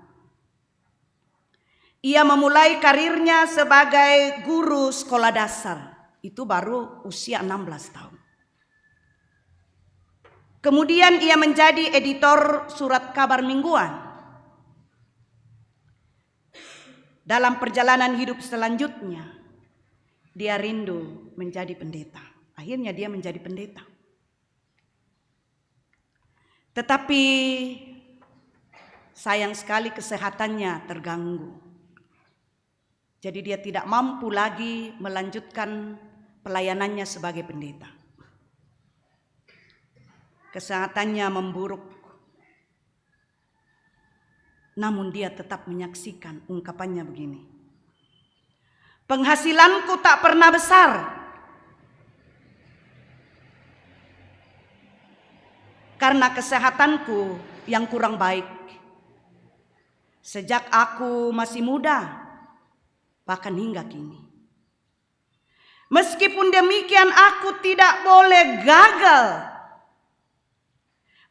Ia memulai karirnya sebagai guru sekolah dasar. Itu baru usia 16 tahun. Kemudian ia menjadi editor surat kabar mingguan. Dalam perjalanan hidup selanjutnya, dia rindu menjadi pendeta. Akhirnya dia menjadi pendeta. Tetapi sayang sekali kesehatannya terganggu. Jadi dia tidak mampu lagi melanjutkan pelayanannya sebagai pendeta. Kesehatannya memburuk, namun dia tetap menyaksikan. Ungkapannya begini, penghasilanku tak pernah besar, karena kesehatanku yang kurang baik. Sejak aku masih muda, bahkan hingga kini. Meskipun demikian, aku tidak boleh gagal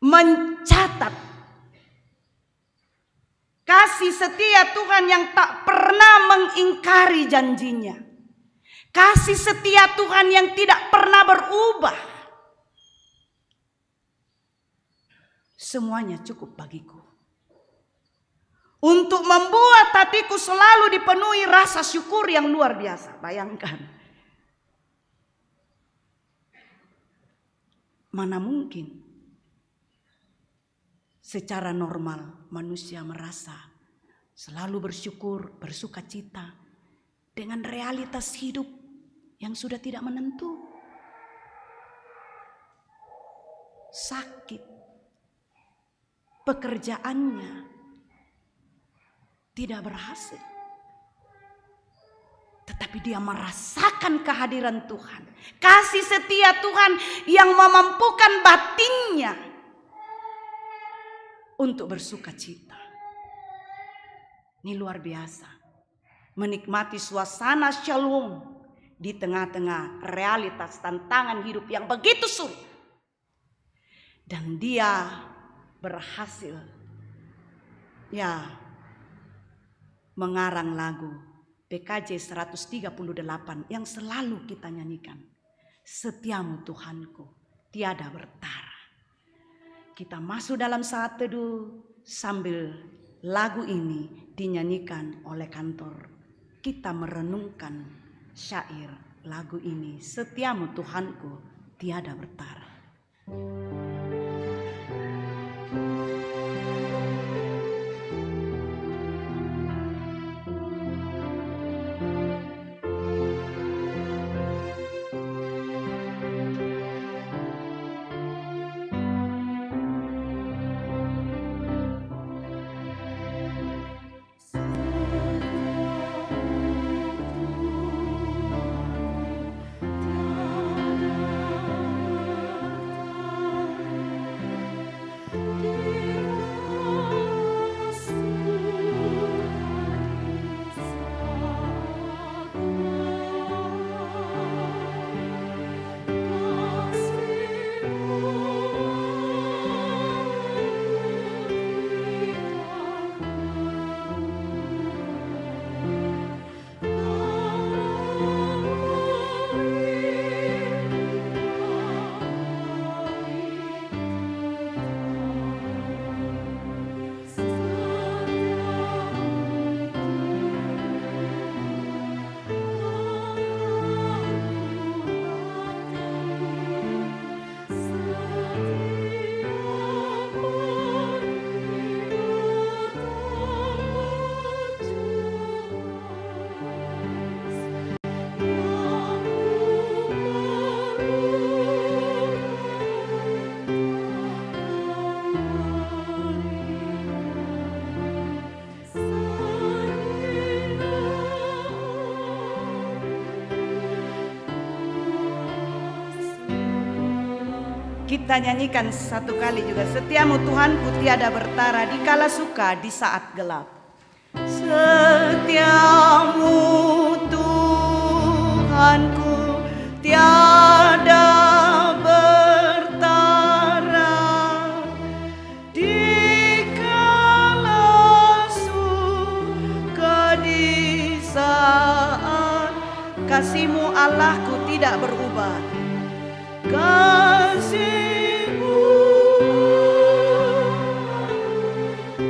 mencatat kasih setia Tuhan yang tak pernah mengingkari janjinya. Kasih setia Tuhan yang tidak pernah berubah. Semuanya cukup bagiku untuk membuat hatiku selalu dipenuhi rasa syukur yang luar biasa. Bayangkan, mana mungkin secara normal manusia merasa selalu bersyukur, bersuka cita dengan realitas hidup yang sudah tidak menentu. Sakit, pekerjaannya tidak berhasil, tetapi dia merasakan kehadiran Tuhan, kasih setia Tuhan yang memampukan batinnya untuk bersuka cita. Ini luar biasa, menikmati suasana shalom di tengah-tengah realitas tantangan hidup yang begitu sulit. Dan dia berhasil mengarang lagu PKJ 138 yang selalu kita nyanyikan. Setiamu Tuhanku tiada bertara. Kita masuk dalam saat teduh sambil lagu ini dinyanyikan oleh kantor. Kita merenungkan syair lagu ini, setiamu Tuhanku tiada bertara. Kita nyanyikan satu kali juga, setiamu Tuhanku tiada bertara di kala suka di saat gelap. Setiamu Tuhanku tiada bertara di kala suka di saat. Kasih-Mu Allahku tidak berubah. Kasih-Mu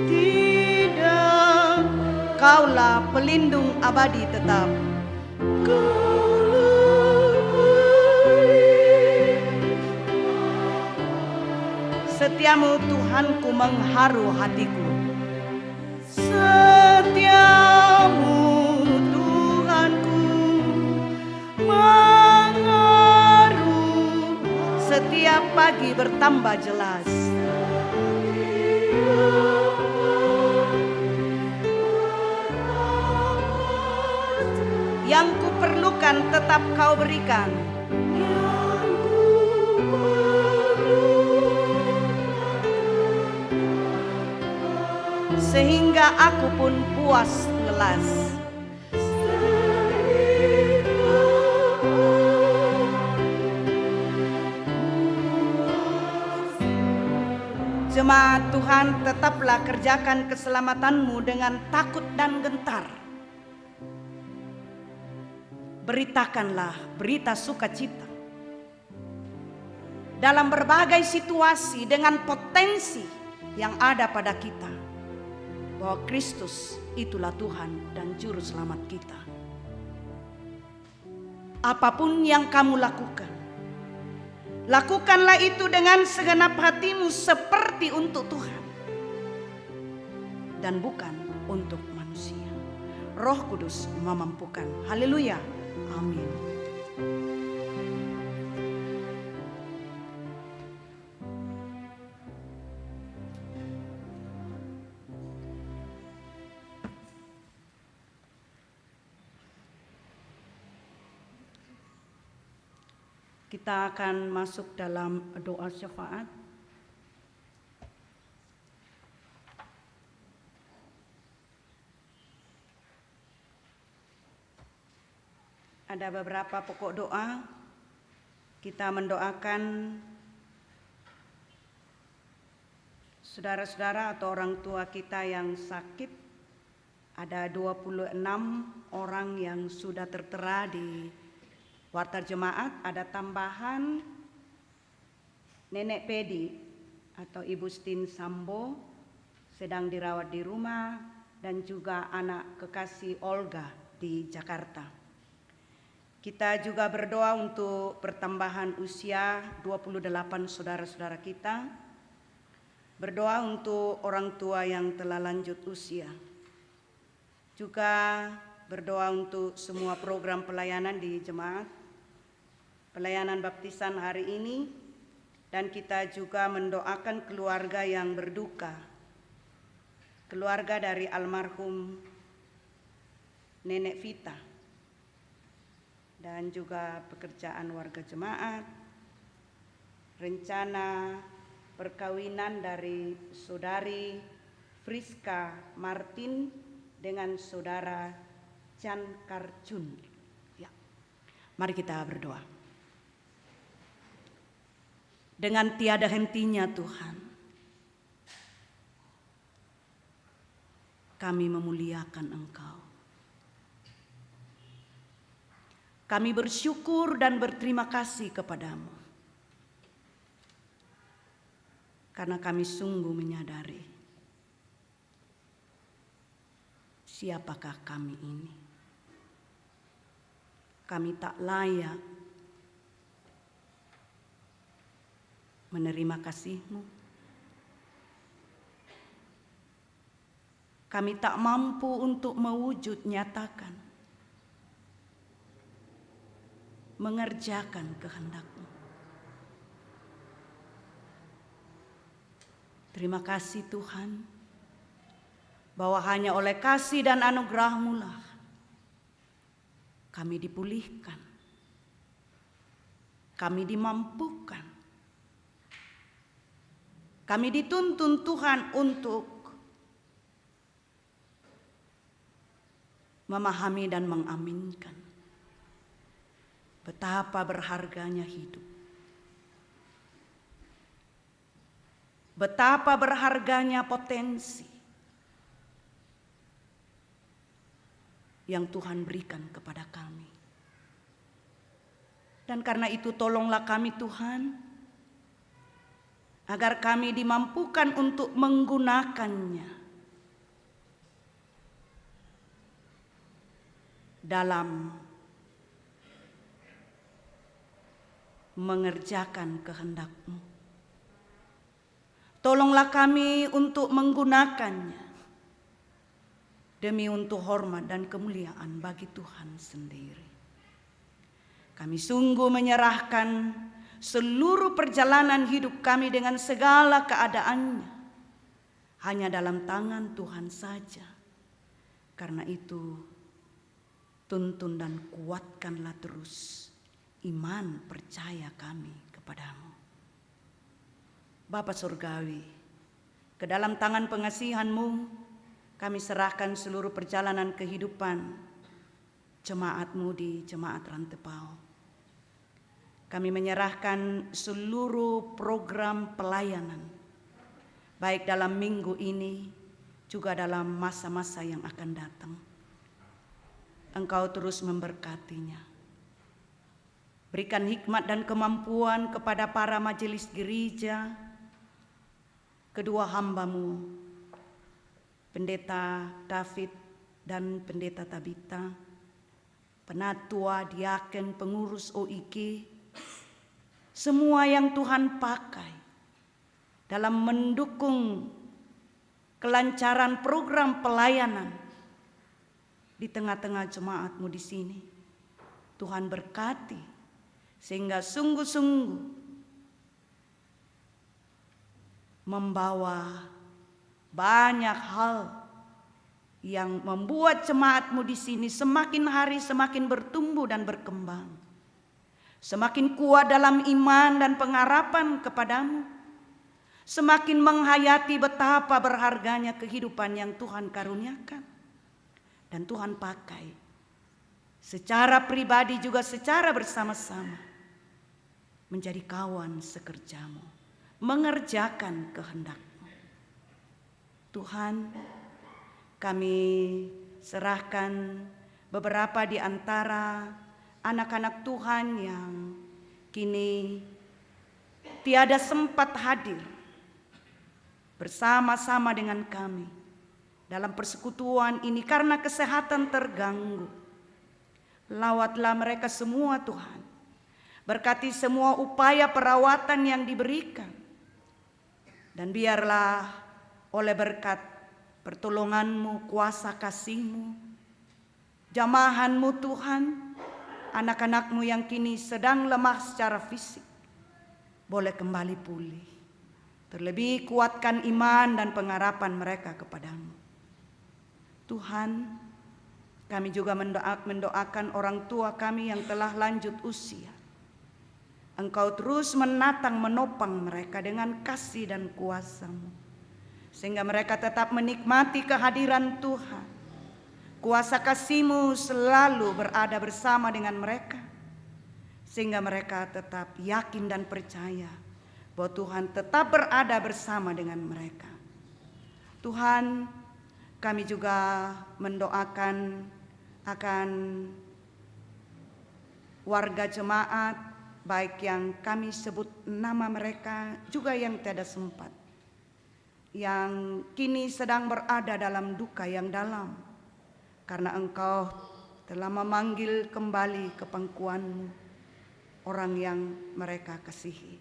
tidak, Kaulah pelindung abadi tetap. Setiamu Tuhanku mengharu hatiku. Setiamu Tuhanku mengharu setiap pagi bertambah jelas. Yang kuperlukan tetap kau berikan. Sehingga aku pun puas lelas. Jemaat Tuhan, tetaplah kerjakan keselamatanmu dengan takut dan gentar. Beritakanlah berita sukacita dalam berbagai situasi dengan potensi yang ada pada kita, bahwa Kristus itulah Tuhan dan Juru Selamat kita. Apapun yang kamu lakukan, lakukanlah itu dengan segenap hatimu seperti untuk Tuhan dan bukan untuk manusia. Roh Kudus memampukan. Haleluya. Amin. Kita akan masuk dalam doa syafaat. Ada beberapa pokok doa. Kita mendoakan saudara-saudara atau orang tua kita yang sakit. Ada 26 orang yang sudah tertera di Warta Jemaat. Ada tambahan Nenek Pedi atau Ibu Stin Sambo sedang dirawat di rumah, dan juga anak kekasih Olga di Jakarta. Kita juga berdoa untuk pertambahan usia 28 saudara-saudara kita. Berdoa untuk orang tua yang telah lanjut usia. Juga berdoa untuk semua program pelayanan di jemaat, pelayanan baptisan hari ini, dan kita juga mendoakan keluarga yang berduka, keluarga dari almarhum Nenek Vita, dan juga pekerjaan warga jemaat, rencana perkawinan dari saudari Friska Martin dengan saudara Chan Karjun. Ya. Mari kita berdoa. Dengan tiada hentinya Tuhan, kami memuliakan Engkau. Kami bersyukur dan berterima kasih kepadamu, karena kami sungguh menyadari siapakah kami ini. Kami tak layak menerima kasih-Mu. Kami tak mampu untuk mewujud nyatakan, mengerjakan kehendak-Mu. Terima kasih Tuhan, bahwa hanya oleh kasih dan anugerah-Mu lah kami dipulihkan, kami dimampukan, kami dituntun Tuhan untuk memahami dan mengaminkan betapa berharganya hidup, betapa berharganya potensi yang Tuhan berikan kepada kami. Dan karena itu tolonglah kami Tuhan, agar kami dimampukan untuk menggunakannya dalam mengerjakan kehendak-Mu. Tolonglah kami untuk menggunakannya demi untuk hormat dan kemuliaan bagi Tuhan sendiri. Kami sungguh menyerahkan seluruh perjalanan hidup kami dengan segala keadaannya hanya dalam tangan Tuhan saja. Karena itu, tuntun dan kuatkanlah terus iman percaya kami kepadamu. Bapa Surgawi, ke dalam tangan pengasihan-Mu kami serahkan seluruh perjalanan kehidupan jemaat-Mu di Jemaat Rantepao. Kami menyerahkan seluruh program pelayanan, baik dalam minggu ini, juga dalam masa-masa yang akan datang. Engkau terus memberkatinya. Berikan hikmat dan kemampuan kepada para majelis gereja, kedua hamba-Mu, Pendeta David dan Pendeta Tabita, penatua, diaken, pengurus OIG, semua yang Tuhan pakai dalam mendukung kelancaran program pelayanan di tengah-tengah jemaat-Mu di sini. Tuhan berkati sehingga sungguh-sungguh membawa banyak hal yang membuat jemaat-Mu di sini semakin hari semakin bertumbuh dan berkembang. Semakin kuat dalam iman dan pengharapan kepadamu. Semakin menghayati betapa berharganya kehidupan yang Tuhan karuniakan. Dan Tuhan pakai secara pribadi juga secara bersama-sama menjadi kawan sekerjamu, mengerjakan kehendak-Mu. Tuhan, kami serahkan beberapa di antara anak-anak Tuhan yang kini tiada sempat hadir bersama-sama dengan kami dalam persekutuan ini karena kesehatan terganggu. Lawatlah mereka semua Tuhan. Berkati semua upaya perawatan yang diberikan. Dan biarlah oleh berkat pertolongan-Mu, kuasa kasih-Mu, jamahan-Mu Tuhan, anak-anak-Mu yang kini sedang lemah secara fisik boleh kembali pulih. Terlebih kuatkan iman dan pengharapan mereka kepadamu. Tuhan, kami juga mendoakan orang tua kami yang telah lanjut usia. Engkau terus menatang menopang mereka dengan kasih dan kuasa-Mu, sehingga mereka tetap menikmati kehadiran Tuhan. Kuasa kasih-Mu selalu berada bersama dengan mereka, sehingga mereka tetap yakin dan percaya bahwa Tuhan tetap berada bersama dengan mereka. Tuhan, kami juga mendoakan akan warga jemaat, baik yang kami sebut nama mereka, juga yang tiada sempat, yang kini sedang berada dalam duka yang dalam, karena Engkau telah memanggil kembali ke pangkuan-Mu orang yang mereka kasihi.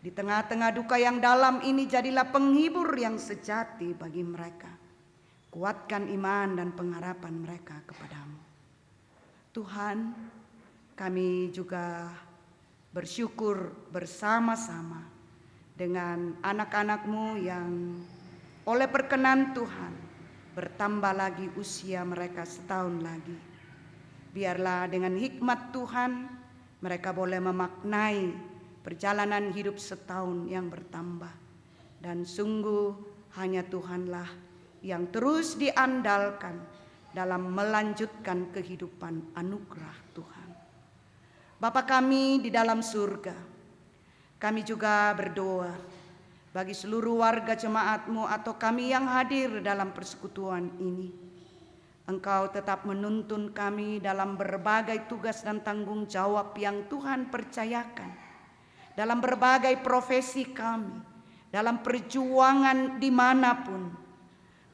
Di tengah-tengah duka yang dalam ini, jadilah penghibur yang sejati bagi mereka. Kuatkan iman dan pengharapan mereka kepadamu. Tuhan, kami juga bersyukur bersama-sama dengan anak-anak-Mu yang oleh perkenan Tuhan bertambah lagi usia mereka setahun lagi. Biarlah dengan hikmat Tuhan mereka boleh memaknai perjalanan hidup setahun yang bertambah. Dan sungguh hanya Tuhanlah yang terus diandalkan dalam melanjutkan kehidupan anugerah Tuhan. Bapa kami di dalam surga, kami juga berdoa bagi seluruh warga jemaat-Mu atau kami yang hadir dalam persekutuan ini. Engkau tetap menuntun kami dalam berbagai tugas dan tanggung jawab yang Tuhan percayakan, dalam berbagai profesi kami, dalam perjuangan dimanapun.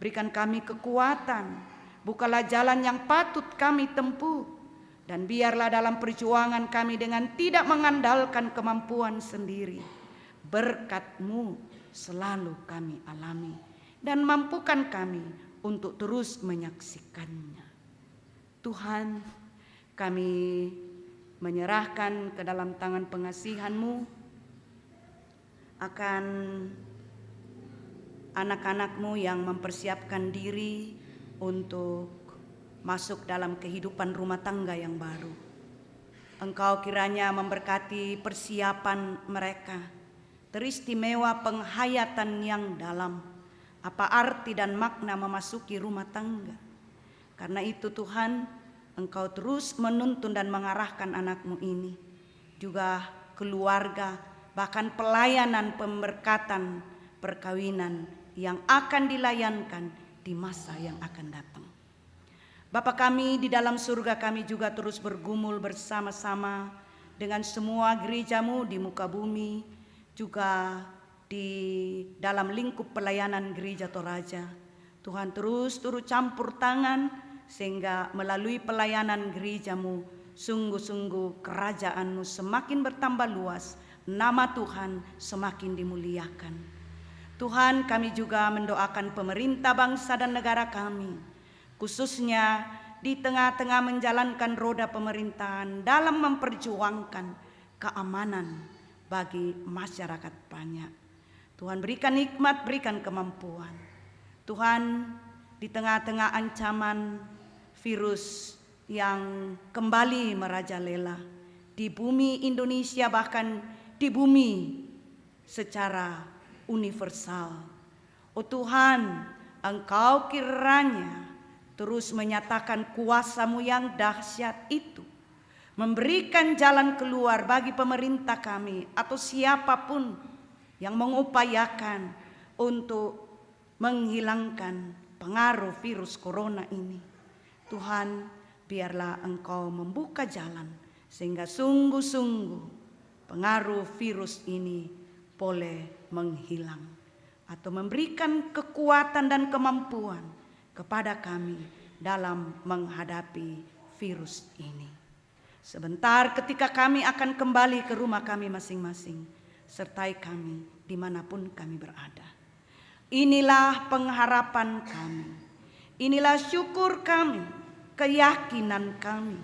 Berikan kami kekuatan, bukalah jalan yang patut kami tempuh, dan biarlah dalam perjuangan kami dengan tidak mengandalkan kemampuan sendiri, berkat-Mu selalu kami alami, dan mampukan kami untuk terus menyaksikannya. Tuhan, kami menyerahkan ke dalam tangan pengasihan-Mu akan anak-anak-Mu yang mempersiapkan diri untuk masuk dalam kehidupan rumah tangga yang baru. Engkau kiranya memberkati persiapan mereka, teristimewa penghayatan yang dalam, apa arti dan makna memasuki rumah tangga. Karena itu Tuhan, Engkau terus menuntun dan mengarahkan anak-Mu ini, juga keluarga, bahkan pelayanan pemberkatan perkawinan yang akan dilayankan di masa yang akan datang. Bapa kami di dalam surga, kami juga terus bergumul bersama-sama dengan semua gereja-Mu di muka bumi, juga di dalam lingkup pelayanan Gereja Toraja. Tuhan terus turut campur tangan sehingga melalui pelayanan gereja-Mu sungguh-sungguh kerajaan-Mu semakin bertambah luas, nama Tuhan semakin dimuliakan. Tuhan, kami juga mendoakan pemerintah bangsa dan negara kami, khususnya di tengah-tengah menjalankan roda pemerintahan dalam memperjuangkan keamanan bagi masyarakat banyak. Tuhan berikan hikmat, berikan kemampuan. Tuhan, di tengah-tengah ancaman virus yang kembali merajalela di bumi Indonesia, bahkan di bumi secara universal. Oh Tuhan, Engkau kiranya terus menyatakan kuasa-Mu yang dahsyat itu, memberikan jalan keluar bagi pemerintah kami atau siapapun yang mengupayakan untuk menghilangkan pengaruh virus corona ini. Tuhan, biarlah Engkau membuka jalan sehingga sungguh-sungguh pengaruh virus ini boleh menghilang, atau memberikan kekuatan dan kemampuan kepada kami dalam menghadapi virus ini. Sebentar ketika kami akan kembali ke rumah kami masing-masing, sertai kami dimanapun kami berada. Inilah pengharapan kami, inilah syukur kami, keyakinan kami,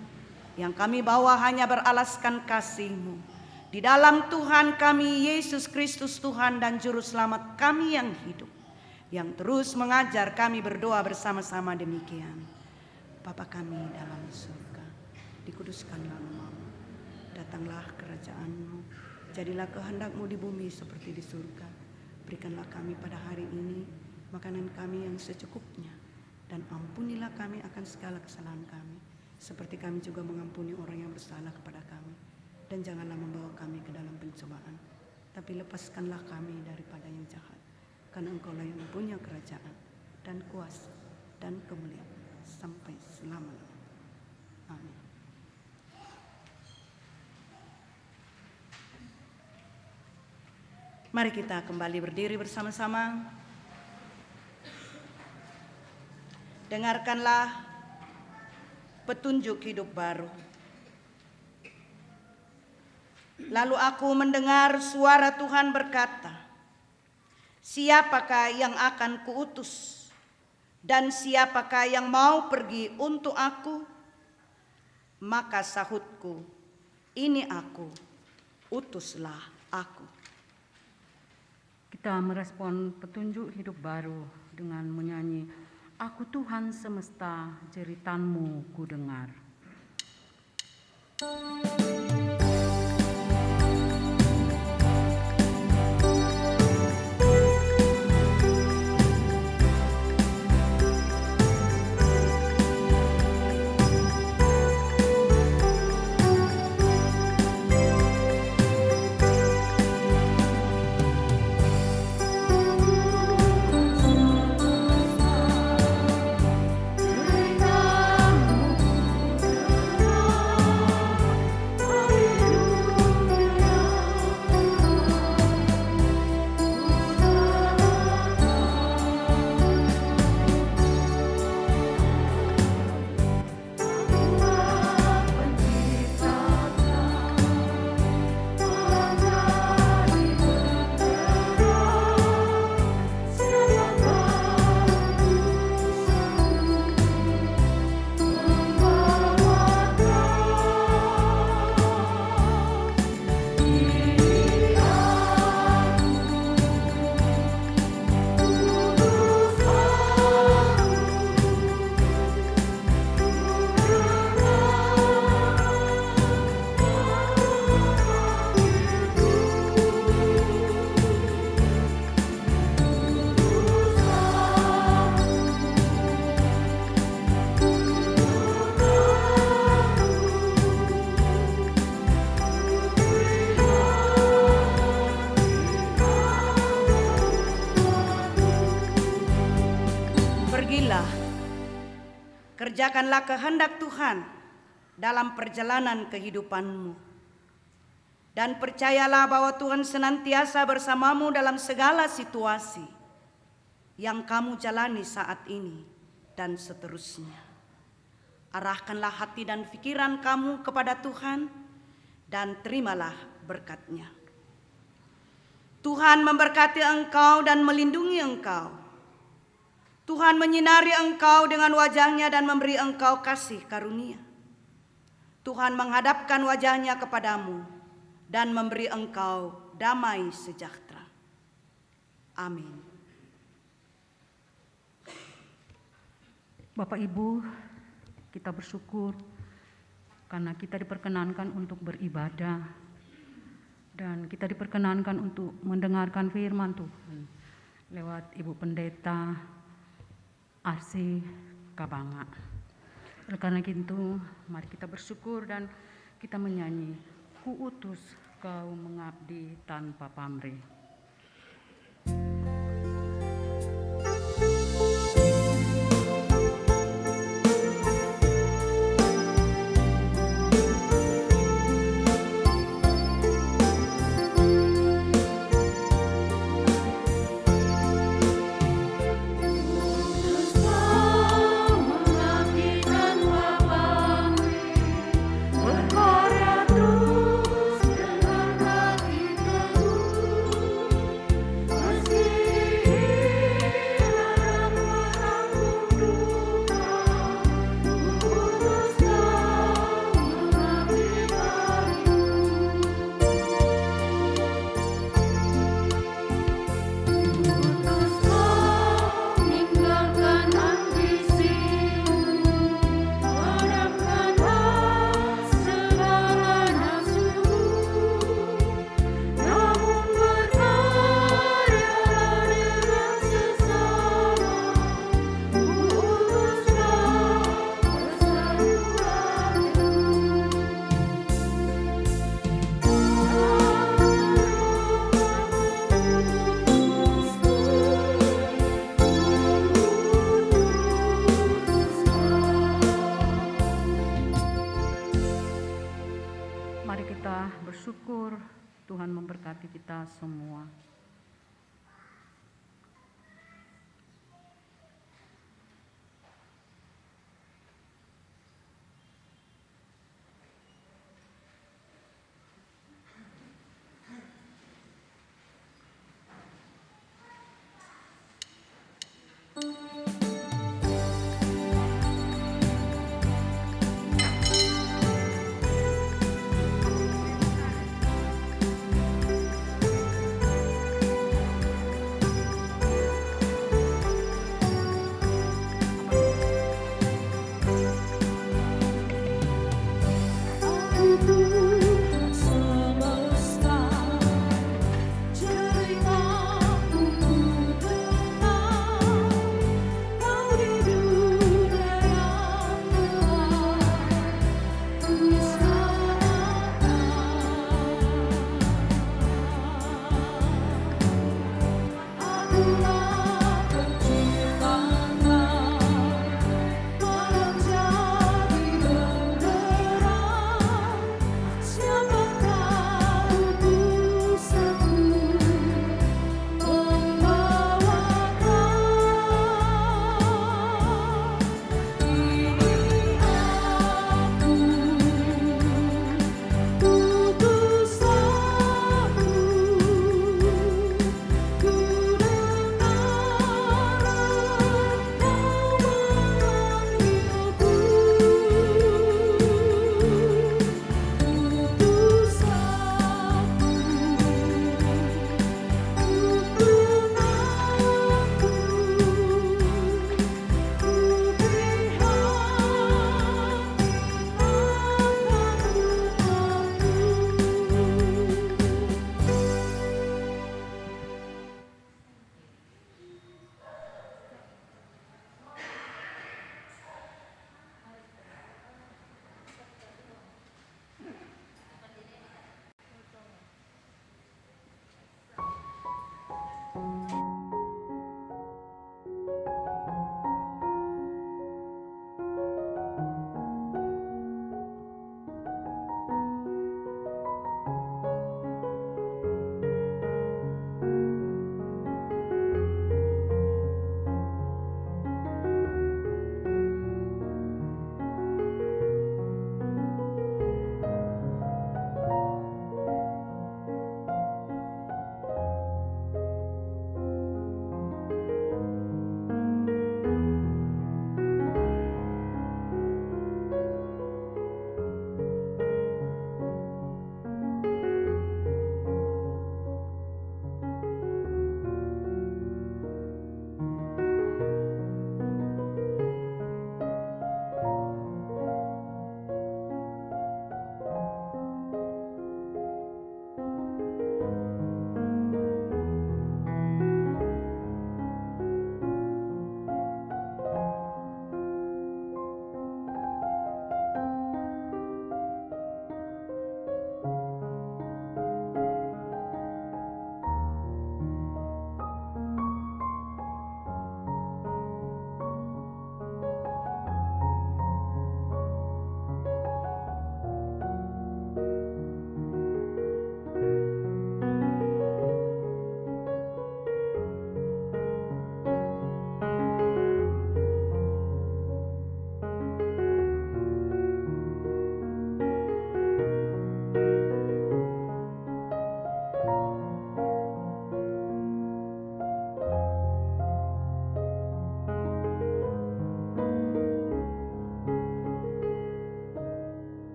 yang kami bawa hanya beralaskan kasih-Mu. Di dalam Tuhan kami, Yesus Kristus Tuhan dan Juru Selamat kami yang hidup, yang terus mengajar kami berdoa bersama-sama demikian. Bapa kami dalam surga, dikuduskanlah nama-Mu, datanglah kerajaan-Mu, jadilah kehendak-Mu di bumi seperti di surga. Berikanlah kami pada hari ini makanan kami yang secukupnya, dan ampunilah kami akan segala kesalahan kami, seperti kami juga mengampuni orang yang bersalah kepada kami. Dan janganlah membawa kami ke dalam pencobaan, tapi lepaskanlah kami daripada yang jahat. Karena Engkau-lah yang punya kerajaan dan kuasa dan kemuliaan sampai selama-lamanya. Amin. Mari kita kembali berdiri bersama-sama. Dengarkanlah petunjuk hidup baru. Lalu aku mendengar suara Tuhan berkata, "Siapakah yang akan kuutus? Dan siapakah yang mau pergi untuk aku?" Maka sahutku, "Ini aku, utuslah aku." Kita merespon petunjuk hidup baru dengan menyanyi, "Aku Tuhan semesta, jeritan-Mu ku dengar." Ku Pergilah, kerjakanlah kehendak Tuhan dalam perjalanan kehidupanmu. Dan percayalah bahwa Tuhan senantiasa bersamamu dalam segala situasi yang kamu jalani saat ini dan seterusnya. Arahkanlah hati dan pikiran kamu kepada Tuhan dan terimalah berkat-Nya. Tuhan memberkati engkau dan melindungi engkau. Tuhan menyinari engkau dengan wajah-Nya dan memberi engkau kasih karunia. Tuhan menghadapkan wajah-Nya kepadamu dan memberi engkau damai sejahtera. Amin. Bapak Ibu, kita bersyukur karena kita diperkenankan untuk beribadah dan kita diperkenankan untuk mendengarkan firman Tuhan lewat Ibu Pendeta Arsi Kabanga. Oleh karena itu, mari kita bersyukur dan kita menyanyi, Ku utus kau mengabdi tanpa pamrih. Mari kita bersyukur, Tuhan memberkati kita semua.